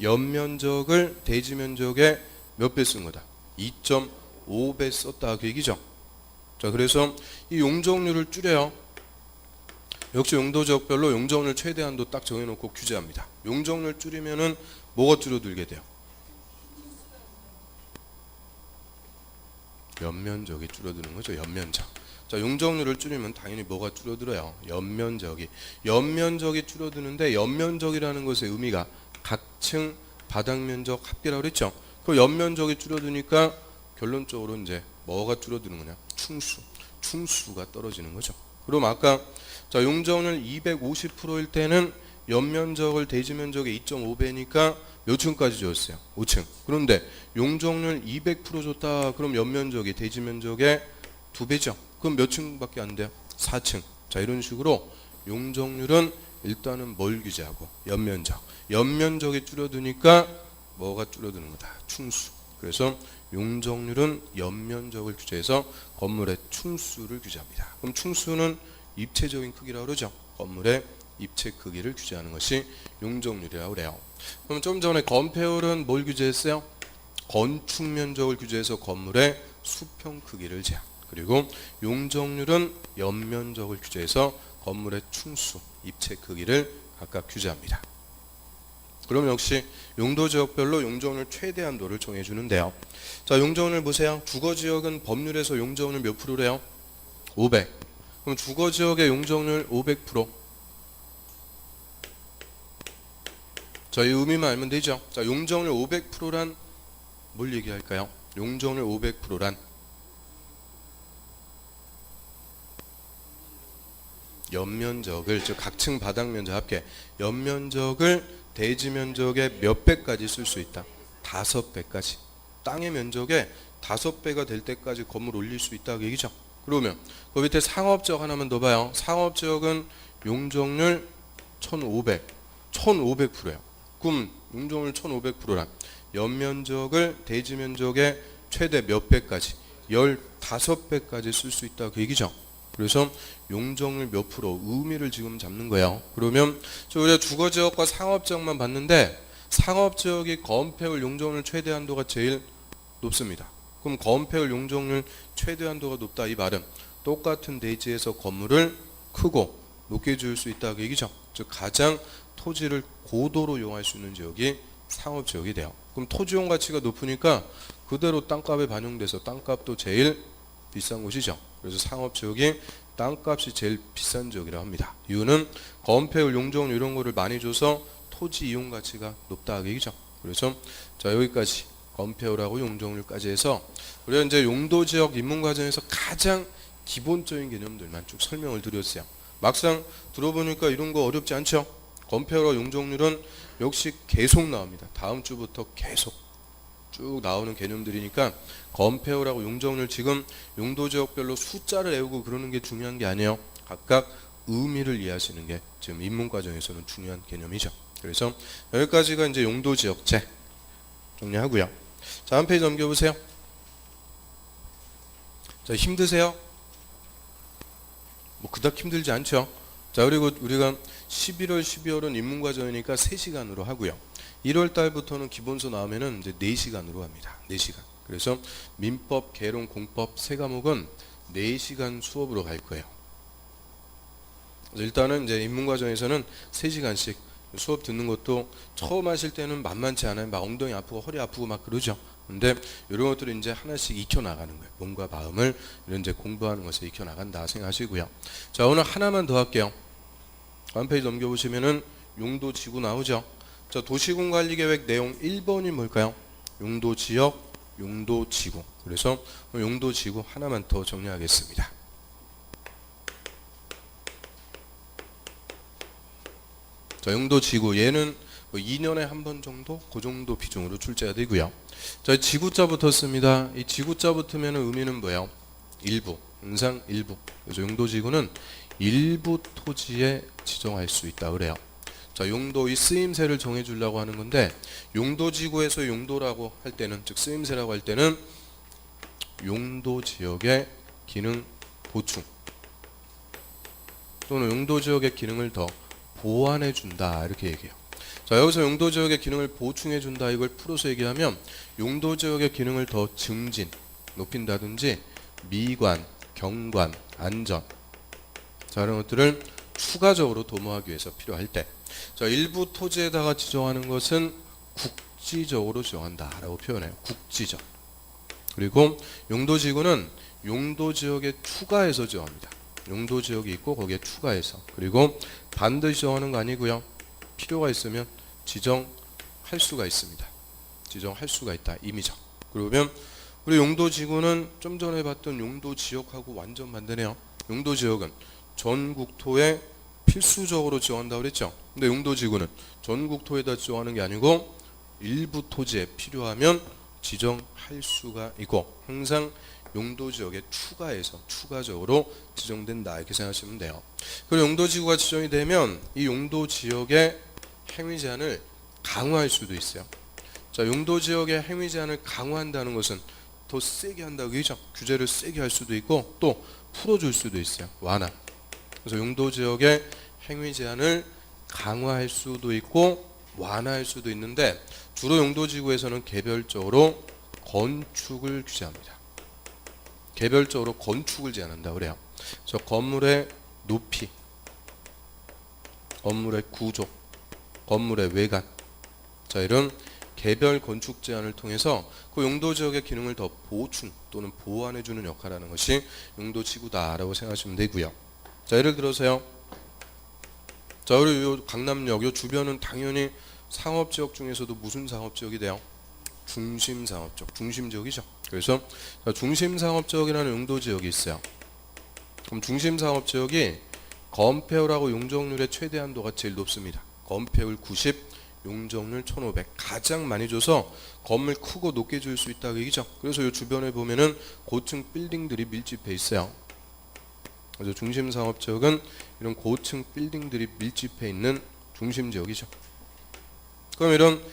S1: 연면적을 대지 면적의 몇 배 쓴 거다? 2.5배 썼다. 그 얘기죠. 자, 그래서 이 용적률을 줄여요. 역시 용도지역별로 용적률 최대한도 딱 정해놓고 규제합니다. 용적률 줄이면은 뭐가 줄어들게 돼요? 연면적이 줄어드는 거죠. 연면적. 자, 용적률을 줄이면 당연히 뭐가 줄어들어요? 연면적이. 연면적이 줄어드는데 연면적이라는 것의 의미가 각층 바닥면적 합계라고 그랬죠. 그 연면적이 줄어드니까 결론적으로 이제 뭐가 줄어드는 거냐? 충수. 충수가 떨어지는 거죠. 그럼 아까 자, 용적률 250%일 때는 연면적을 대지면적의 2.5배니까 몇 층까지 줬어요? 5층. 그런데 용적률 200% 줬다. 그럼 연면적이 대지면적의 2배죠. 그럼 몇 층밖에 안 돼요? 4층. 자, 이런 식으로 용적률은 일단은 뭘 규제하고? 연면적. 연면적이 줄어드니까 뭐가 줄어드는 거다? 충수. 그래서 용적률은 연면적을 규제해서 건물의 충수를 규제합니다. 그럼 충수는 입체적인 크기라고 그러죠. 건물의 입체 크기를 규제하는 것이 용적률이라고 그래요. 그럼 좀 전에 건폐율은 뭘 규제했어요? 건축 면적을 규제해서 건물의 수평 크기를 제한. 그리고 용적률은 연면적을 규제해서 건물의 충수, 입체 크기를 각각 규제합니다. 그럼 역시 용도 지역별로 용적률 최대한도를 정해 주는데요. 자, 용적률 보세요. 주거 지역은 법률에서 용적률 몇 프로래요? 500. 그럼 주거 지역의 용적률 500%. 자, 이 의미만 알면 되죠. 자, 용적률 500%란 뭘 얘기할까요? 용적률 500%란 연면적을, 즉 각층 바닥 면적 합계 연면적을 대지 면적의 몇 배까지 쓸 수 있다. 5배까지. 땅의 면적의 5배가 될 때까지 건물 올릴 수 있다 그 얘기죠. 그러면 그 밑에 상업지역 하나만 더 봐요. 상업지역은 용적률 1500%예요. 그럼 용적률 1500%란 연면적을 대지 면적의 최대 몇 배까지? 15배까지 쓸 수 있다 그 얘기죠. 그래서 용적률 몇 프로 의미를 지금 잡는 거예요. 그러면 우리가 주거지역과 상업지역만 봤는데 상업지역이 건폐율 용적률 최대한도가 제일 높습니다. 그럼 건폐율 용적률 최대한도가 높다 이 말은 똑같은 대지에서 건물을 크고 높게 지을 수 있다 그 얘기죠. 즉 가장 토지를 고도로 이용할 수 있는 지역이 상업지역이 돼요. 그럼 토지용 가치가 높으니까 그대로 땅값에 반영돼서 땅값도 제일 비싼 곳이죠. 그래서 상업지역이 땅값이 제일 비싼 지역이라고 합니다. 이유는 건폐율, 용적률 이런 거를 많이 줘서 토지 이용 가치가 높다 그 얘기죠. 그래서 자, 여기까지 건폐율하고 용적률까지 해서 우리가 이제 용도지역 입문과정에서 가장 기본적인 개념들만 쭉 설명을 드렸어요. 막상 들어보니까 이런 거 어렵지 않죠? 건폐율과 용적률은 역시 계속 나옵니다. 다음 주부터 계속 쭉 나오는 개념들이니까 건폐율하고 용적률 지금 용도지역별로 숫자를 외우고 그러는 게 중요한 게 아니에요. 각각 의미를 이해하시는 게 지금 입문과정에서는 중요한 개념이죠. 그래서 여기까지가 이제 용도지역제 정리하고요. 자, 한 페이지 넘겨보세요. 자, 힘드세요? 뭐 그닥 힘들지 않죠? 자, 그리고 우리가 11월, 12월은 입문과정이니까 3시간으로 하고요. 1월 달부터는 기본서 나오면은 이제 4시간으로 합니다. 4시간. 그래서 민법, 개론, 공법 3과목은 4시간 수업으로 갈 거예요. 일단은 이제 입문과정에서는 3시간씩 수업 듣는 것도 처음 하실 때는 만만치 않아요. 막 엉덩이 아프고 허리 아프고 막 그러죠. 근데 이런 것들을 이제 하나씩 익혀 나가는 거예요. 몸과 마음을 이런 이제 공부하는 것에 익혀 나간다 생각하시고요. 자, 오늘 하나만 더 할게요. 한 페이지 넘겨보시면은 용도지구 나오죠. 자, 도시군관리계획 내용 1번이 뭘까요? 용도지역, 용도지구. 그래서 용도지구 하나만 더 정리하겠습니다. 자, 용도지구 얘는 2년에 한 번 정도 그 정도 비중으로 출제가 되고요. 자, 지구자 붙었습니다. 이 지구자 붙으면 의미는 뭐예요? 일부, 항상 일부. 그래서 용도지구는 일부 토지에 지정할 수 있다 그래요. 자, 용도의 쓰임새를 정해주려고 하는 건데 용도지구에서 용도라고 할 때는 즉 쓰임새라고 할 때는 용도지역의 기능 보충 또는 용도지역의 기능을 더 보완해 준다 이렇게 얘기해요. 자, 여기서 용도지역의 기능을 보충해 준다 이걸 풀어서 얘기하면 용도지역의 기능을 더 증진, 높인다든지 미관, 경관, 안전 자, 이런 것들을 추가적으로 도모하기 위해서 필요할 때 자, 일부 토지에다가 지정하는 것은 국지적으로 지정한다 라고 표현해요. 국지적. 그리고 용도지구는 용도지역에 추가해서 지정합니다. 용도지역이 있고 거기에 추가해서. 그리고 반드시 정하는 거 아니고요. 필요가 있으면 지정할 수가 있습니다. 지정할 수가 있다. 임의적. 그러면 우리 용도지구는 좀 전에 봤던 용도지역하고 완전 반대네요. 용도지역은 전국토에 필수적으로 지정한다고 그랬죠. 근데 용도지구는 전국토에다 지정하는 게 아니고 일부 토지에 필요하면 지정할 수가 있고 항상 용도지역에 추가해서 추가적으로 지정된다 이렇게 생각하시면 돼요. 그리고 용도지구가 지정이 되면 이 용도지역의 행위 제한을 강화할 수도 있어요. 자, 용도지역의 행위 제한을 강화한다는 것은 더 세게 한다고 얘기죠. 규제를 세게 할 수도 있고 또 풀어줄 수도 있어요. 완화. 그래서 용도지역의 행위 제한을 강화할 수도 있고 완화할 수도 있는데 주로 용도지구에서는 개별적으로 건축을 규제합니다. 개별적으로 건축을 제한한다고 그래요. 그래서 건물의 높이, 건물의 구조, 건물의 외관, 자 이런 개별 건축 제한을 통해서 그 용도지역의 기능을 더 보충 또는 보완해주는 역할을 하는 것이 용도지구다라고 생각하시면 되고요. 자 예를 들어서요. 자 우리 요 강남역 요 주변은 당연히 상업지역 중에서도 무슨 상업지역이 돼요? 중심상업지역, 중심지역이죠. 그래서 중심상업지역이라는 용도지역이 있어요. 그럼 중심상업지역이 건폐율하고 용적률의 최대 한도가 제일 높습니다. 건폐율 90, 용적률 1500 가장 많이 줘서 건물 크고 높게 지을 수 있다고 얘기죠. 그래서 이 주변에 보면은 고층 빌딩들이 밀집해 있어요. 그래서 중심상업지역은 이런 고층 빌딩들이 밀집해 있는 중심지역이죠. 그럼 이런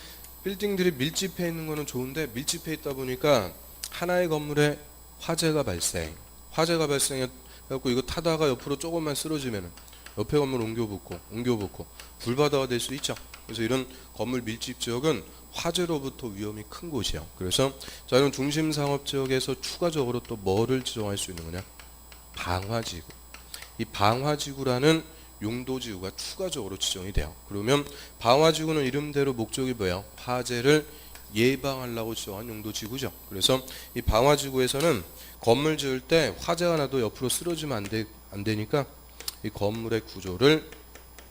S1: 빌딩들이 밀집해 있는 거는 좋은데 밀집해 있다 보니까 하나의 건물에 화재가 발생해갖고 이거 타다가 옆으로 조금만 쓰러지면은 옆에 건물 옮겨붙고 불바다가 될 수 있죠. 그래서 이런 건물 밀집 지역은 화재로부터 위험이 큰 곳이에요. 그래서 자 이런 중심 상업 지역에서 추가적으로 또 뭐를 지정할 수 있는 거냐? 방화지구. 이 방화지구라는 용도지구가 추가적으로 지정이 돼요. 그러면 방화지구는 이름대로 목적이 뭐예요? 화재를 예방하려고 지정한 용도지구죠. 그래서 이 방화지구에서는 건물 지을 때 화재가 나도 옆으로 쓰러지면 안 되니까 이 건물의 구조를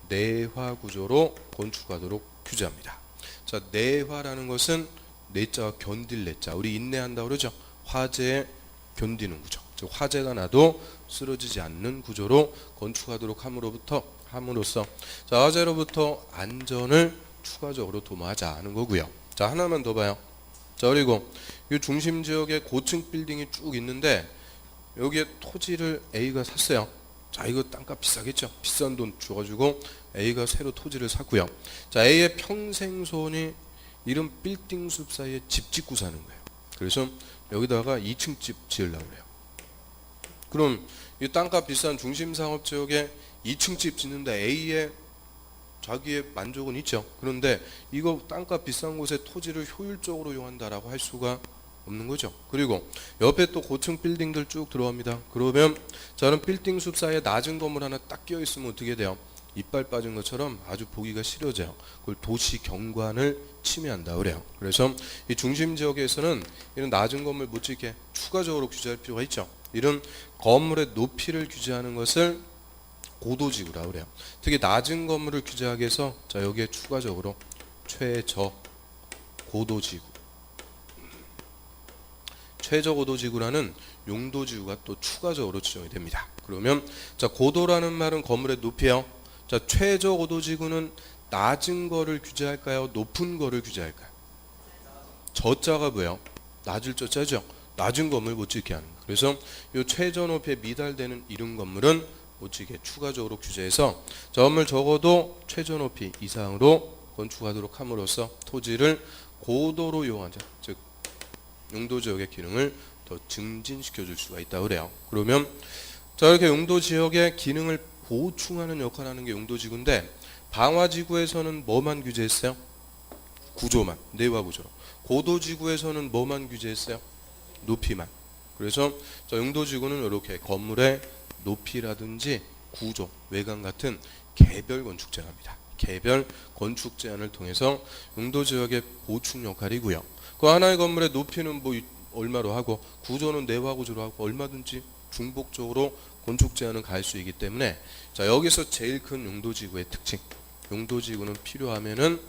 S1: 내화 구조로 건축하도록 규제합니다. 자, 내화라는 것은 내자가 견딜 내자. 우리 인내한다고 그러죠. 화재에 견디는 구조. 즉 화재가 나도 쓰러지지 않는 구조로 건축하도록 함으로써 자, 화재로부터 안전을 추가적으로 도모하자는 거고요. 자, 하나만 더 봐요. 자, 그리고 이 중심 지역에 고층 빌딩이 쭉 있는데 여기에 토지를 A가 샀어요. 자, 이거 땅값 비싸겠죠. 비싼 돈 줘가지고 A가 새로 토지를 샀고요. 자, A의 평생 소원이 이런 빌딩 숲 사이에 집 짓고 사는 거예요. 그래서 여기다가 2층 집 지으려고 그래요. 그럼 이 땅값 비싼 중심 상업 지역에 2층 집 짓는데 A의 자기의 만족은 있죠. 그런데 이거 땅값 비싼 곳에 토지를 효율적으로 이용한다라고 할 수가 없는 거죠. 그리고 옆에 또 고층 빌딩들 쭉 들어갑니다. 그러면 저는 빌딩 숲 사이에 낮은 건물 하나 딱 끼어 있으면 어떻게 돼요? 이빨 빠진 것처럼 아주 보기가 싫어져요. 그걸 도시 경관을 침해한다 그래요. 그래서 이 중심 지역에서는 이런 낮은 건물 못 짓게 추가적으로 규제할 필요가 있죠. 이런 건물의 높이를 규제하는 것을 고도지구라고 그래요. 특히 낮은 건물을 규제하기 위해서 자 여기에 추가적으로 최저 고도지구, 최저 고도지구라는 용도지구가 또 추가적으로 지정이 됩니다. 그러면 자 고도라는 말은 건물의 높이요. 자 최저 고도지구는 낮은 거를 규제할까요? 높은 거를 규제할까요? 저자가 뭐예요? 낮을 저자죠. 낮은 건물 못 짓게 하는 거. 그래서 이 최저 높이에 미달되는 이런 건물은 못 짓게 추가적으로 규제해서 저 건물 적어도 최저 높이 이상으로 건축하도록 함으로써 토지를 고도로 이용하자. 즉 용도지역의 기능을 더 증진시켜 줄 수가 있다고 그래요. 그러면 자 이렇게 용도지역의 기능을 보충하는 역할을 하는 게 용도지구인데 방화지구에서는 뭐만 규제했어요? 구조만, 내화 구조로. 고도지구에서는 뭐만 규제했어요? 높이만. 그래서 자 용도지구는 이렇게 건물의 높이라든지 구조, 외관 같은 개별 건축 제한입니다. 개별 건축 제한을 통해서 용도지역의 보충 역할이고요. 그 하나의 건물의 높이는 뭐 얼마로 하고 구조는 내화 구조로 하고 얼마든지 중복적으로 건축 제한은 가할 수 있기 때문에 자 여기서 제일 큰 용도지구의 특징 용도지구는 필요하면은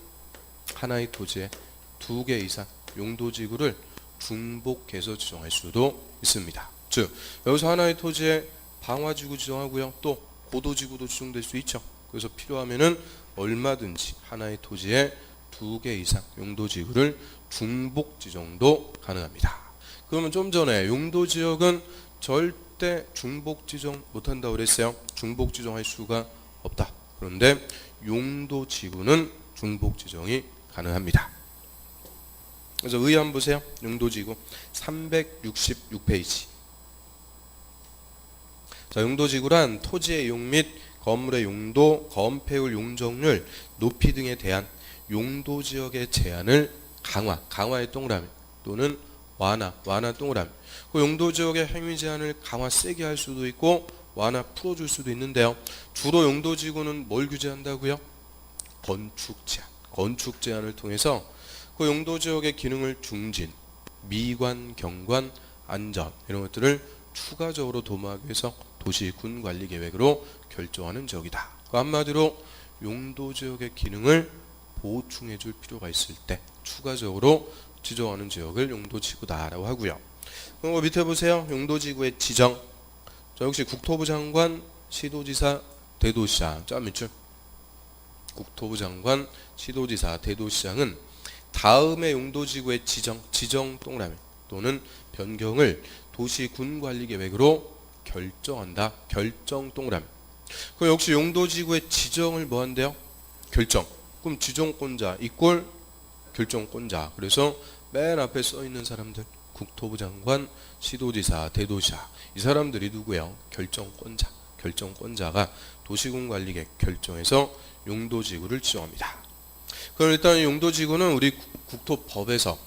S1: 하나의 토지에 2개 이상 용도지구를 중복해서 지정할 수도 있습니다. 즉 여기서 하나의 토지에 방화지구 지정하고요. 또 고도지구도 지정될 수 있죠. 그래서 필요하면은 얼마든지 하나의 토지에 2개 이상 용도지구를 중복 지정도 가능합니다. 그러면 좀 전에 용도지역은 절대 중복 지정 못한다고 그랬어요. 중복 지정할 수가 없다. 그런데 용도지구는 중복 지정이 가능합니다. 그래서 의의 한번 보세요. 용도지구 366페이지. 자, 용도지구란 토지의 이용 및 건물의 용도, 건폐율, 용적률, 높이 등에 대한 용도지역의 제한을 강화의 동그라미 또는 완화 동그라미. 그 용도지역의 행위 제한을 강화 세게 할 수도 있고 완화 풀어줄 수도 있는데요. 주로 용도지구는 뭘 규제한다고요? 건축 제한을 통해서 그 용도지역의 기능을 중진, 미관, 경관, 안전 이런 것들을 추가적으로 도모하기 위해서 도시군 관리 계획으로 결정하는 지역이다. 그 한마디로 용도지역의 기능을 보충해 줄 필요가 있을 때 추가적으로 지정하는 지역을 용도지구다라고 하고요. 그리고 밑에 보세요. 용도지구의 지정. 자, 역시 국토부 장관, 시도지사, 대도시장. 자, 밑줄. 국토부 장관, 시도지사, 대도시장은 다음의 용도지구의 지정 동그라미 또는 변경을 도시군관리계획으로 결정한다. 결정 동그라미. 그 역시 용도지구의 지정을 뭐 한대요? 결정. 그럼 지정권자 이꼴 결정권자. 그래서 맨 앞에 써 있는 사람들 국토부 장관, 시도지사, 대도시장 이 사람들이 누구예요? 결정권자가 도시군관리계획 결정해서 용도지구를 지정합니다. 그럼 일단 용도지구는 우리 국토법에서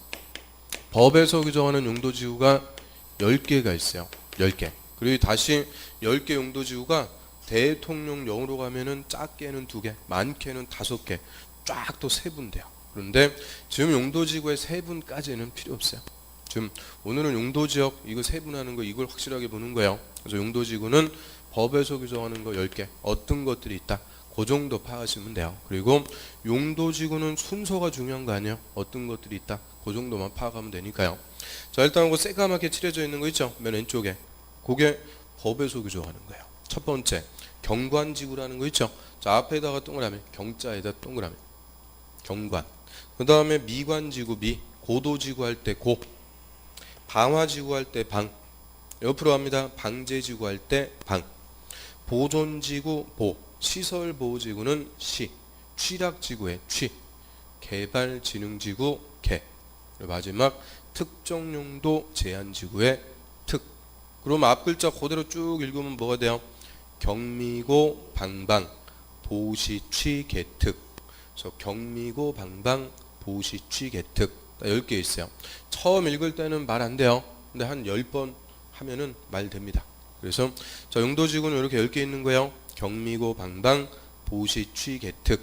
S1: 규정하는 용도지구가 10개가 있어요. 10개. 그리고 다시 10개 용도지구가 대통령령으로 가면은 작게는 2개, 많게는 5개, 쫙 또 세분돼요. 그런데 지금 용도지구의 세분까지는 필요 없어요. 지금 오늘은 용도지역 이거 세분하는 거 이걸 확실하게 보는 거예요. 그래서 용도지구는 법에서 규정하는 거 10개, 어떤 것들이 있다. 그 정도 파악하시면 돼요. 그리고 용도지구는 순서가 중요한 거 아니에요? 어떤 것들이 있다. 그 정도만 파악하면 되니까요. 자, 일단 그 새까맣게 칠해져 있는 거 있죠? 맨 왼쪽에. 그게 법에서 규정하는 거예요. 첫 번째, 경관지구라는 거 있죠? 자, 앞에다가 동그라미, 경자에다 동그라미. 경관. 그 다음에 미관지구, 고도지구 할 때 고. 방화지구 할 때 방. 옆으로 합니다. 방제지구 할 때 방. 보존지구, 보. 시설보호지구는 시. 취락지구의 취. 개발진흥지구, 개. 그리고 마지막 특정용도 제한지구의 특. 그럼 앞글자 그대로 쭉 읽으면 뭐가 돼요? 경미고 방방 보시취 개특. 그래서 경미고 방방 보시취 개특 10개 있어요. 처음 읽을 때는 말 안 돼요. 근데 한 10번 하면은 말 됩니다. 그래서 자, 용도지구는 이렇게 10개 있는 거예요. 경미고 방방 보시취 개특.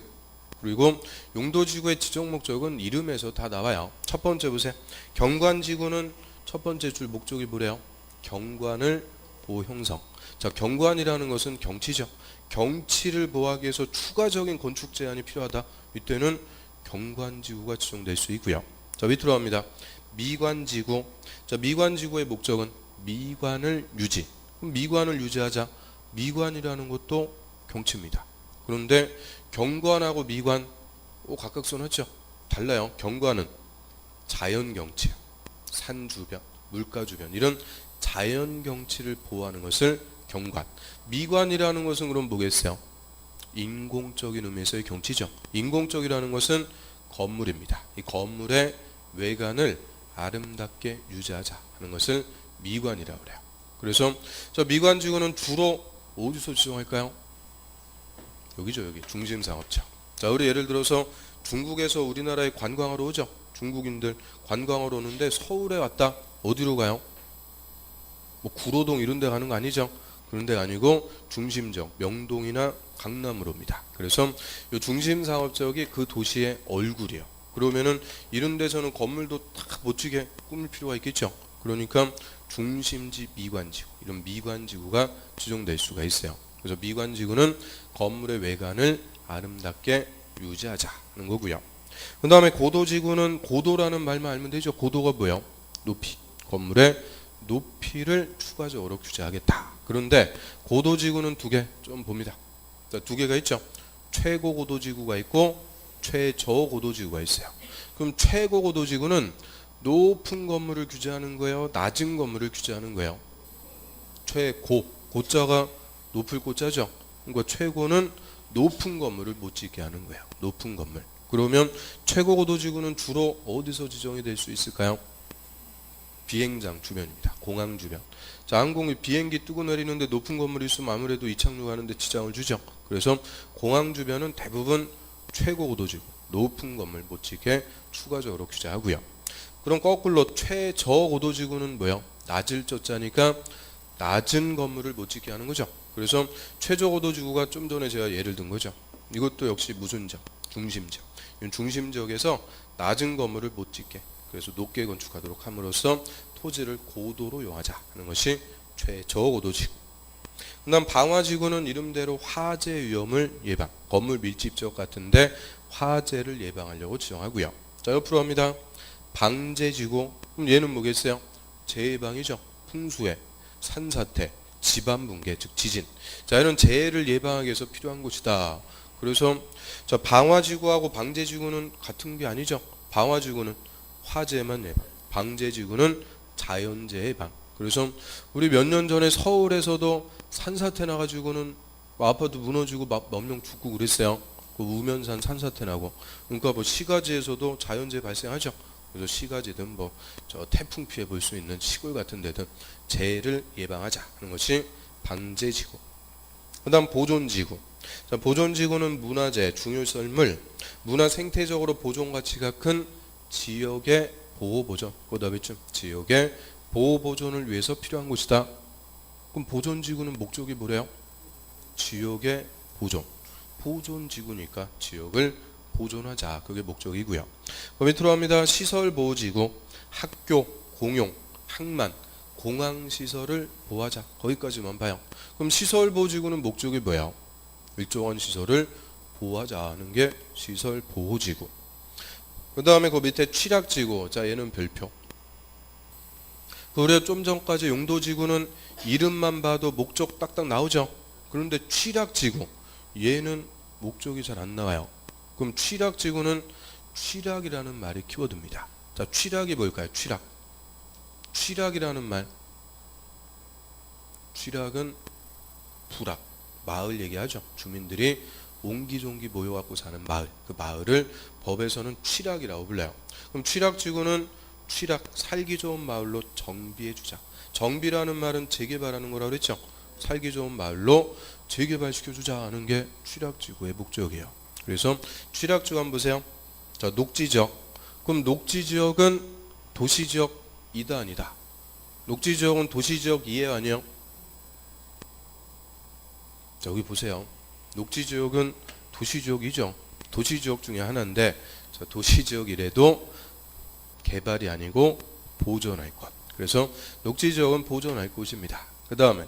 S1: 그리고 용도지구의 지정 목적은 이름에서 다 나와요. 첫 번째 보세요. 경관지구는 첫 번째 줄 목적이 뭐래요? 경관을 보호 형성. 자, 경관이라는 것은 경치죠. 경치를 보호하기 위해서 추가적인 건축 제한이 필요하다. 이때는 경관지구가 지정될 수 있고요. 자, 밑으로 갑니다. 미관지구. 자, 미관지구의 목적은 미관을 유지. 그럼 미관을 유지하자. 미관이라는 것도 경치입니다. 그런데 경관하고 미관 각각선하죠. 달라요. 경관은 자연 경치, 산 주변, 물가 주변 이런 자연 경치를 보호하는 것을 경관. 미관이라는 것은 그럼 뭐겠어요? 인공적인 의미에서의 경치죠. 인공적이라는 것은 건물입니다. 이 건물의 외관을 아름답게 유지하자 하는 것을 미관이라고 그래요. 그래서 저 미관지구는 주로 어디서 지정할까요? 여기죠. 여기 중심상업청. 자, 우리 예를 들어서 중국에서 우리나라에 관광하러 오죠. 중국인들 관광하러 오는데 서울에 왔다. 어디로 가요? 뭐 구로동 이런 데 가는 거 아니죠. 그런 데가 아니고 중심적 명동이나 강남으로 옵니다. 그래서 이 중심상업적이 그 도시의 얼굴이에요. 그러면은 이런 데서는 건물도 딱 멋지게 꾸밀 필요가 있겠죠. 그러니까 중심지 미관지구, 이런 미관지구가 지정될 수가 있어요. 그래서 미관지구는 건물의 외관을 아름답게 유지하자는 거고요. 그 다음에 고도지구는 고도라는 말만 알면 되죠. 고도가 뭐예요? 높이. 건물의 높이를 추가적으로 규제하겠다. 그런데 고도지구는 두 개 좀 봅니다. 두 개가 있죠. 최고 고도지구가 있고 최저 고도지구가 있어요. 그럼 최고 고도지구는 높은 건물을 규제하는 거예요? 낮은 건물을 규제하는 거예요? 최고. 고자가 높을 고자죠. 그러니까 최고는 높은 건물을 못 짓게 하는 거예요. 높은 건물. 그러면 최고 고도지구는 주로 어디서 지정이 될 수 있을까요? 비행장 주변입니다. 공항 주변. 자, 항공기 비행기 뜨고 내리는데 높은 건물이 있으면 아무래도 이착륙하는데 지장을 주죠. 그래서 공항 주변은 대부분 최고 고도지구, 높은 건물 못 짓게 추가적으로 규제하고요. 그럼 거꾸로 최저 고도지구는 뭐예요? 낮을 쩌자니까 낮은 건물을 못 짓게 하는 거죠. 그래서 최저 고도지구가 좀 전에 제가 예를 든 거죠. 이것도 역시 무슨 지역? 중심지역. 중심지역에서 낮은 건물을 못 짓게, 그래서 높게 건축하도록 함으로써 토지를 고도로 이용하자 하는 것이 최저 고도지구. 그 다음 방화지구는 이름대로 화재 위험을 예방, 건물 밀집 지역 같은데 화재를 예방하려고 지정하고요. 자, 옆으로 갑니다. 방제지구. 그럼 얘는 뭐겠어요? 재해방이죠. 풍수해, 산사태, 지반붕괴, 즉 지진. 자, 이런 재해를 예방하기 위해서 필요한 곳이다. 그래서 자, 방화지구하고 방제지구는 같은 게 아니죠. 방화지구는 화재만 예방, 방제지구는 자연재해 예방. 그래서 우리 몇 년 전에 서울에서도 산사태 나가지고는 아파트 무너지고 몇 명 죽고 그랬어요. 그 우면산 산사태 나고. 그러니까 뭐 시가지에서도 자연재해 발생하죠. 그래서 시가지든 뭐 저 태풍 피해 볼 수 있는 시골 같은 데든 재해를 예방하자 하는 것이 방제지구. 그다음 보존지구. 자, 보존지구는 문화재, 중요썰물, 문화 생태적으로 보존 가치가 큰 지역의 보호 보존. 그다음에 지역의 보호 보존을 위해서 필요한 곳이다. 그럼 보존지구는 목적이 뭐래요? 지역의 보존. 보존지구니까 지역을 보존하자. 그게 목적이고요. 그 밑으로 갑니다. 시설보호지구. 학교, 공용, 항만, 공항시설을 보호하자. 거기까지만 봐요. 그럼 시설보호지구는 목적이 뭐예요? 일정한 시설을 보호하자는 게 시설보호지구. 그 다음에 그 밑에 취락지구. 자, 얘는 별표. 그래 좀 전까지 용도지구는 이름만 봐도 목적 딱딱 나오죠. 그런데 취락지구, 얘는 목적이 잘 안 나와요. 그럼 취락지구는 취락이라는 말이 키워드입니다. 자, 취락이 뭘까요? 취락. 취락이라는 말. 취락은 부락, 마을 얘기하죠. 주민들이 옹기종기 모여갖고 사는 마을. 그 마을을 법에서는 취락이라고 불러요. 그럼 취락지구는 취락, 살기 좋은 마을로 정비해주자. 정비라는 말은 재개발하는 거라고 그랬죠. 살기 좋은 마을로 재개발시켜주자 하는 게 취락지구의 목적이에요. 그래서 취락지구 한번 보세요. 자, 녹지지역. 그럼 녹지지역은 도시지역 이다 아니다? 녹지지역은 도시지역 이해요 아니에요? 자, 여기 보세요. 녹지지역은 도시지역이죠. 도시지역 중에 하나인데, 자, 도시지역이라도 개발이 아니고 보존할 것. 그래서 녹지지역은 보존할 곳입니다. 그 다음에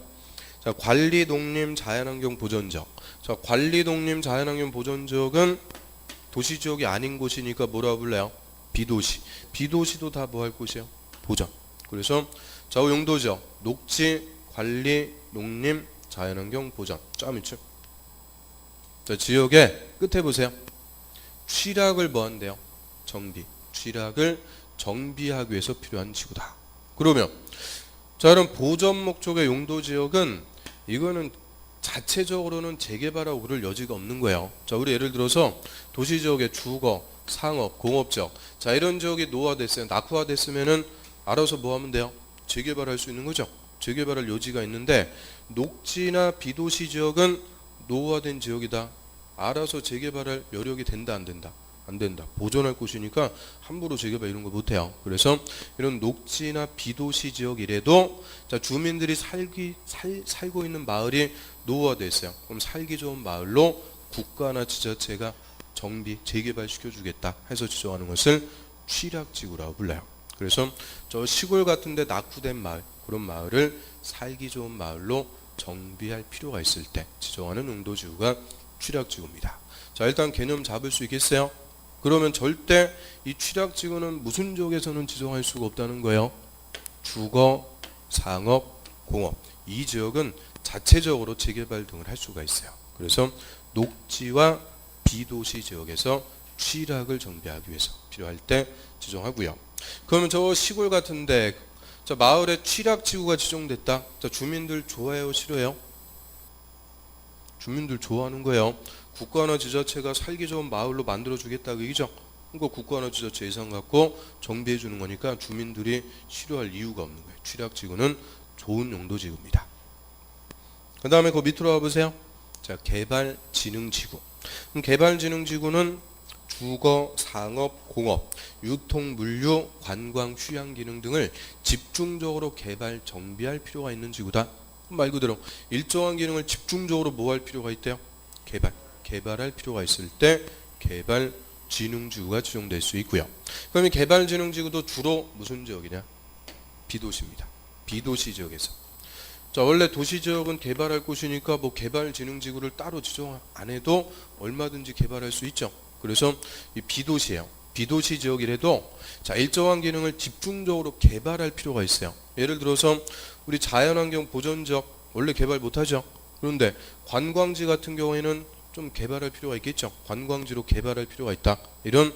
S1: 자, 관리 농림 자연환경 보존지역. 자, 관리 농림 자연환경 보존지역은 도시지역이 아닌 곳이니까 뭐라고 불러요? 비도시. 비도시도 다 뭐 할 곳이에요? 보존. 그래서 좌우 용도지역 녹지, 관리, 농림, 자연환경 보존. 점 있죠? 자, 지역의 끝에 보세요. 취락을 뭐 한대요? 정비. 취락을 정비하기 위해서 필요한 지구다. 그러면 자, 그럼 보존 목적의 용도지역은 이거는 자체적으로는 재개발하고 그럴 여지가 없는 거예요. 자, 우리 예를 들어서 도시지역의 주거, 상업, 공업지역. 자, 이런 지역이 노후화됐어요. 낙후화됐으면은 알아서 뭐 하면 돼요? 재개발할 수 있는 거죠. 재개발할 여지가 있는데 녹지나 비도시 지역은 노후화된 지역이다. 알아서 재개발할 여력이 된다 안 된다? 안 된다. 보존할 곳이니까 함부로 재개발 이런 거 못해요. 그래서 이런 녹지나 비도시 지역이라도 자, 주민들이 살고 있는 마을이 노후화됐어요. 그럼 살기 좋은 마을로 국가나 지자체가 정비, 재개발 시켜주겠다 해서 지정하는 것을 취락지구라고 불러요. 그래서 그래서 저 시골 같은데 낙후된 마을, 그런 마을을 살기 좋은 마을로 정비할 필요가 있을 때 지정하는 용도지구가 취락지구입니다. 자, 일단 개념 잡을 수 있겠어요? 그러면 절대 이 취락지구는 무슨 지역에서는 지정할 수가 없다는 거예요. 주거, 상업, 공업 이 지역은 자체적으로 재개발 등을 할 수가 있어요. 그래서 녹지와 비도시 지역에서 취락을 정비하기 위해서 필요할 때 지정하고요. 그러면 저 시골 같은데 자, 마을에 취락지구가 지정됐다. 자, 주민들 좋아해요, 싫어해요? 주민들 좋아하는 거예요. 국가나 지자체가 살기 좋은 마을로 만들어주겠다 그 얘기죠. 그러니까 국가나 지자체 예산 갖고 정비해 주는 거니까 주민들이 싫어할 이유가 없는 거예요. 취락지구는 좋은 용도지구입니다. 그 다음에 그 밑으로 와보세요. 자, 개발진흥지구. 개발진흥지구는 주거, 상업, 공업, 유통, 물류, 관광, 휴양 기능 등을 집중적으로 개발, 정비할 필요가 있는 지구다. 말 그대로 일정한 기능을 집중적으로 뭐 할 필요가 있대요? 개발할 필요가 있을 때 개발진흥지구가 지정될 수 있고요. 그럼 이 개발진흥지구도 주로 무슨 지역이냐? 비도시입니다. 비도시 지역에서. 자, 원래 도시지역은 개발할 곳이니까 뭐 개발진흥지구를 따로 지정 안 해도 얼마든지 개발할 수 있죠. 그래서 이 비도시예요. 비도시 지역이라도 자, 일정한 기능을 집중적으로 개발할 필요가 있어요. 예를 들어서 우리 자연환경 보전지역 원래 개발 못하죠. 그런데 관광지 같은 경우에는 좀 개발할 필요가 있겠죠. 관광지로 개발할 필요가 있다. 이런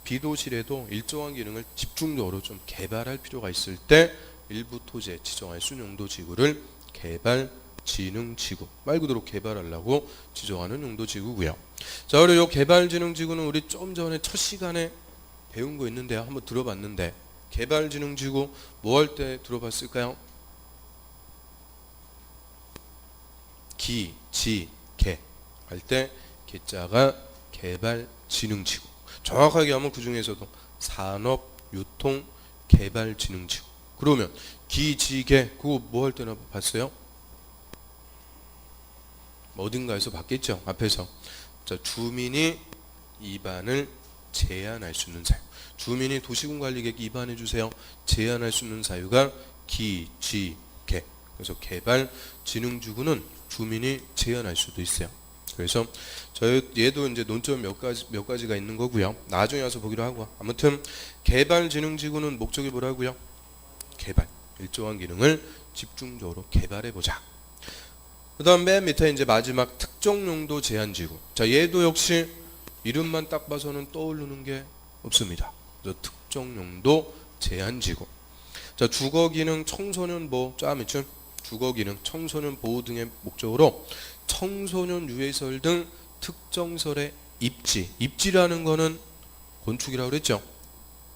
S1: 비도시라도 일정한 기능을 집중적으로 좀 개발할 필요가 있을 때 일부 토지에 지정할 수 있는 용도지구를 개발진흥지구, 말 그대로 개발하려고 지정하는 용도지구고요. 자, 그리고 이 개발진흥지구는 우리 좀 전에 첫 시간에 배운 거 있는데요. 한번 들어봤는데 개발진흥지구 뭐 할 때 들어봤을까요? 기, 지, 개 할 때 개자가 개발진흥지구. 정확하게 하면 그 중에서도 산업, 유통, 개발진흥지구. 그러면 기, 지, 개 그거 뭐 할 때나 봤어요? 어딘가에서 봤겠죠. 앞에서. 자, 주민이 입안을 제한할 수 있는 사유. 주민이 도시군관리계획 입안해 주세요. 제한할 수 있는 사유가 기, 지, 개. 그래서 개발진흥지구는 주민이 제한할 수도 있어요. 그래서 얘도 이제 논점 몇 가지가 있는 거고요. 나중에 와서 보기로 하고. 아무튼 개발진흥지구는 목적이 뭐라고요? 개발. 일정한 기능을 집중적으로 개발해 보자. 그 다음 맨 밑에 이제 마지막 특정용도 제한지구. 자, 얘도 역시 이름만 딱 봐서는 떠오르는 게 없습니다. 그래서 특정용도 제한지구. 자, 주거기능, 청소년 보호, 짜미춘 주거기능, 청소년 보호 등의 목적으로 청소년 유해설 등 특정설의 입지라는 거는 건축이라고 그랬죠.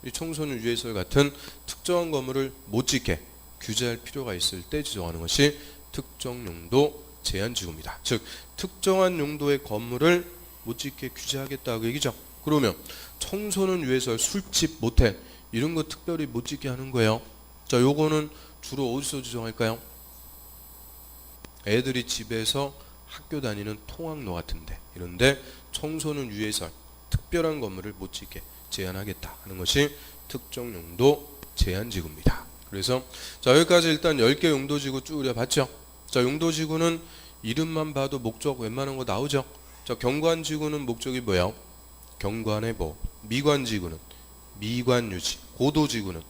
S1: 이 청소년 유해설 같은 특정한 건물을 못 짓게 규제할 필요가 있을 때 지정하는 것이 특정용도 제한지구입니다. 즉 특정한 용도의 건물을 못 짓게 규제하겠다 그 얘기죠. 그러면 청소년 유해설, 술집, 모텔 이런 거 특별히 못 짓게 하는 거예요. 자, 요거는 주로 어디서 지정할까요? 애들이 집에서 학교 다니는 통학로 같은데 이런데 청소년 유해설 특별한 건물을 못 짓게 제한하겠다 하는 것이 특정용도 제한지구입니다. 그래서 자, 여기까지 일단 10개 용도지구 쭉 우리가 봤죠. 자, 용도지구는 이름만 봐도 목적 웬만한 거 나오죠. 자, 경관지구는 목적이 뭐예요? 경관의 보호. 미관지구는 미관 유지. 고도지구는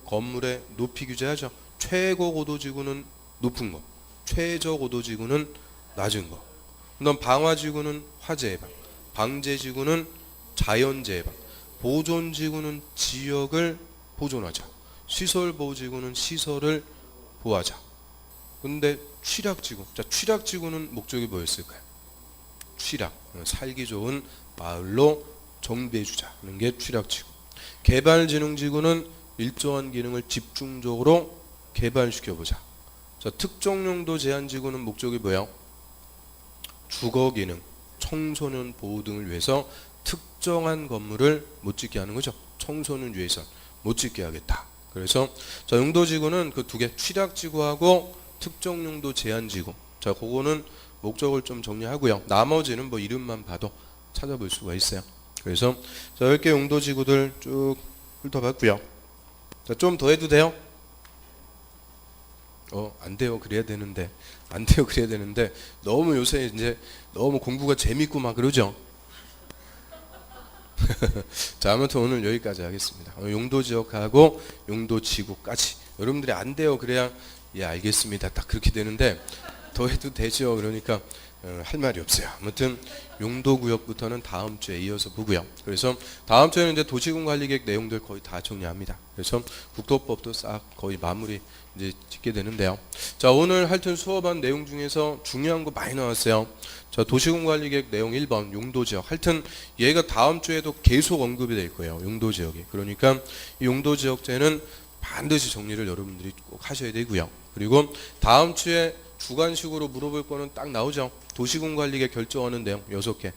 S1: 건물의 높이 규제하죠. 최고 고도지구는 높은 거, 최저 고도지구는 낮은 거. 그다음 방화지구는 화재 예방, 방제지구는 자연재해 예방, 보존지구는 지역을 보존하자, 시설보호지구는 시설을 보호하자. 근데 취락지구, 자, 취락지구는 목적이 뭐였을까요? 취락, 살기 좋은 마을로 정비해주자 하는 게 취락지구. 개발진흥지구는 일정한 기능을 집중적으로 개발시켜보자. 자, 특정용도 제한지구는 목적이 뭐예요? 주거기능, 청소년 보호 등을 위해서 특정한 건물을 못 짓게 하는 거죠. 청소년 유해설 못 짓게 하겠다. 그래서 자, 용도지구는 그 두 개, 취락지구하고 특정용도 제한지구. 자, 그거는 목적을 좀 정리하고요. 나머지는 뭐 이름만 봐도 찾아볼 수가 있어요. 그래서 자, 10개 용도지구들 쭉 훑어봤고요. 자, 좀 더 해도 돼요? 안 돼요. 그래야 되는데. 안 돼요. 그래야 되는데. 너무 요새 이제 너무 공부가 재밌고 막 그러죠? 자, 아무튼 오늘 여기까지 하겠습니다. 용도 지역하고 용도 지구까지. 여러분들이 안 돼요. 그래야 예, 알겠습니다. 딱 그렇게 되는데 더 해도 되죠. 그러니까 할 말이 없어요. 아무튼 용도 구역부터는 다음 주에 이어서 보고요. 그래서 다음 주에는 이제 도시군 관리 계획 내용들 거의 다 정리합니다. 그래서 국토법도 싹 거의 마무리 이제 짓게 되는데요. 자, 오늘 하여튼 수업한 내용 중에서 중요한 거 많이 나왔어요. 자, 도시군 관리 계획 내용 1번 용도 지역. 하여튼 얘가 다음 주에도 계속 언급이 될 거예요. 용도 지역이. 그러니까 이 용도 지역제는 반드시 정리를 여러분들이 꼭 하셔야 되고요. 그리고 다음 주에 주관식으로 물어볼 거는 딱 나오죠. 도시군 관리계 결정하는 내용 6개.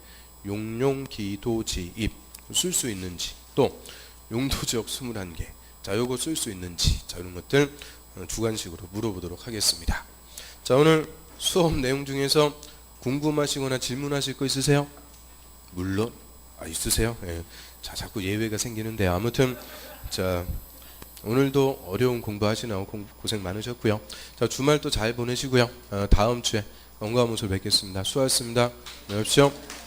S1: 용용, 기도, 지입 쓸 수 있는지, 또 용도지역 21개. 자, 요거 쓸 수 있는지, 자, 이런 것들 주관식으로 물어보도록 하겠습니다. 자, 오늘 수업 내용 중에서 궁금하시거나 질문하실 거 있으세요? 물론 있으세요? 예. 자, 자꾸 예외가 생기는데 아무튼 자, 오늘도 어려운 공부하시느라 고생 많으셨고요. 자, 주말 또 잘 보내시고요. 다음 주에 건강한 모습 뵙겠습니다. 수고하셨습니다. 안녕히 계십시오.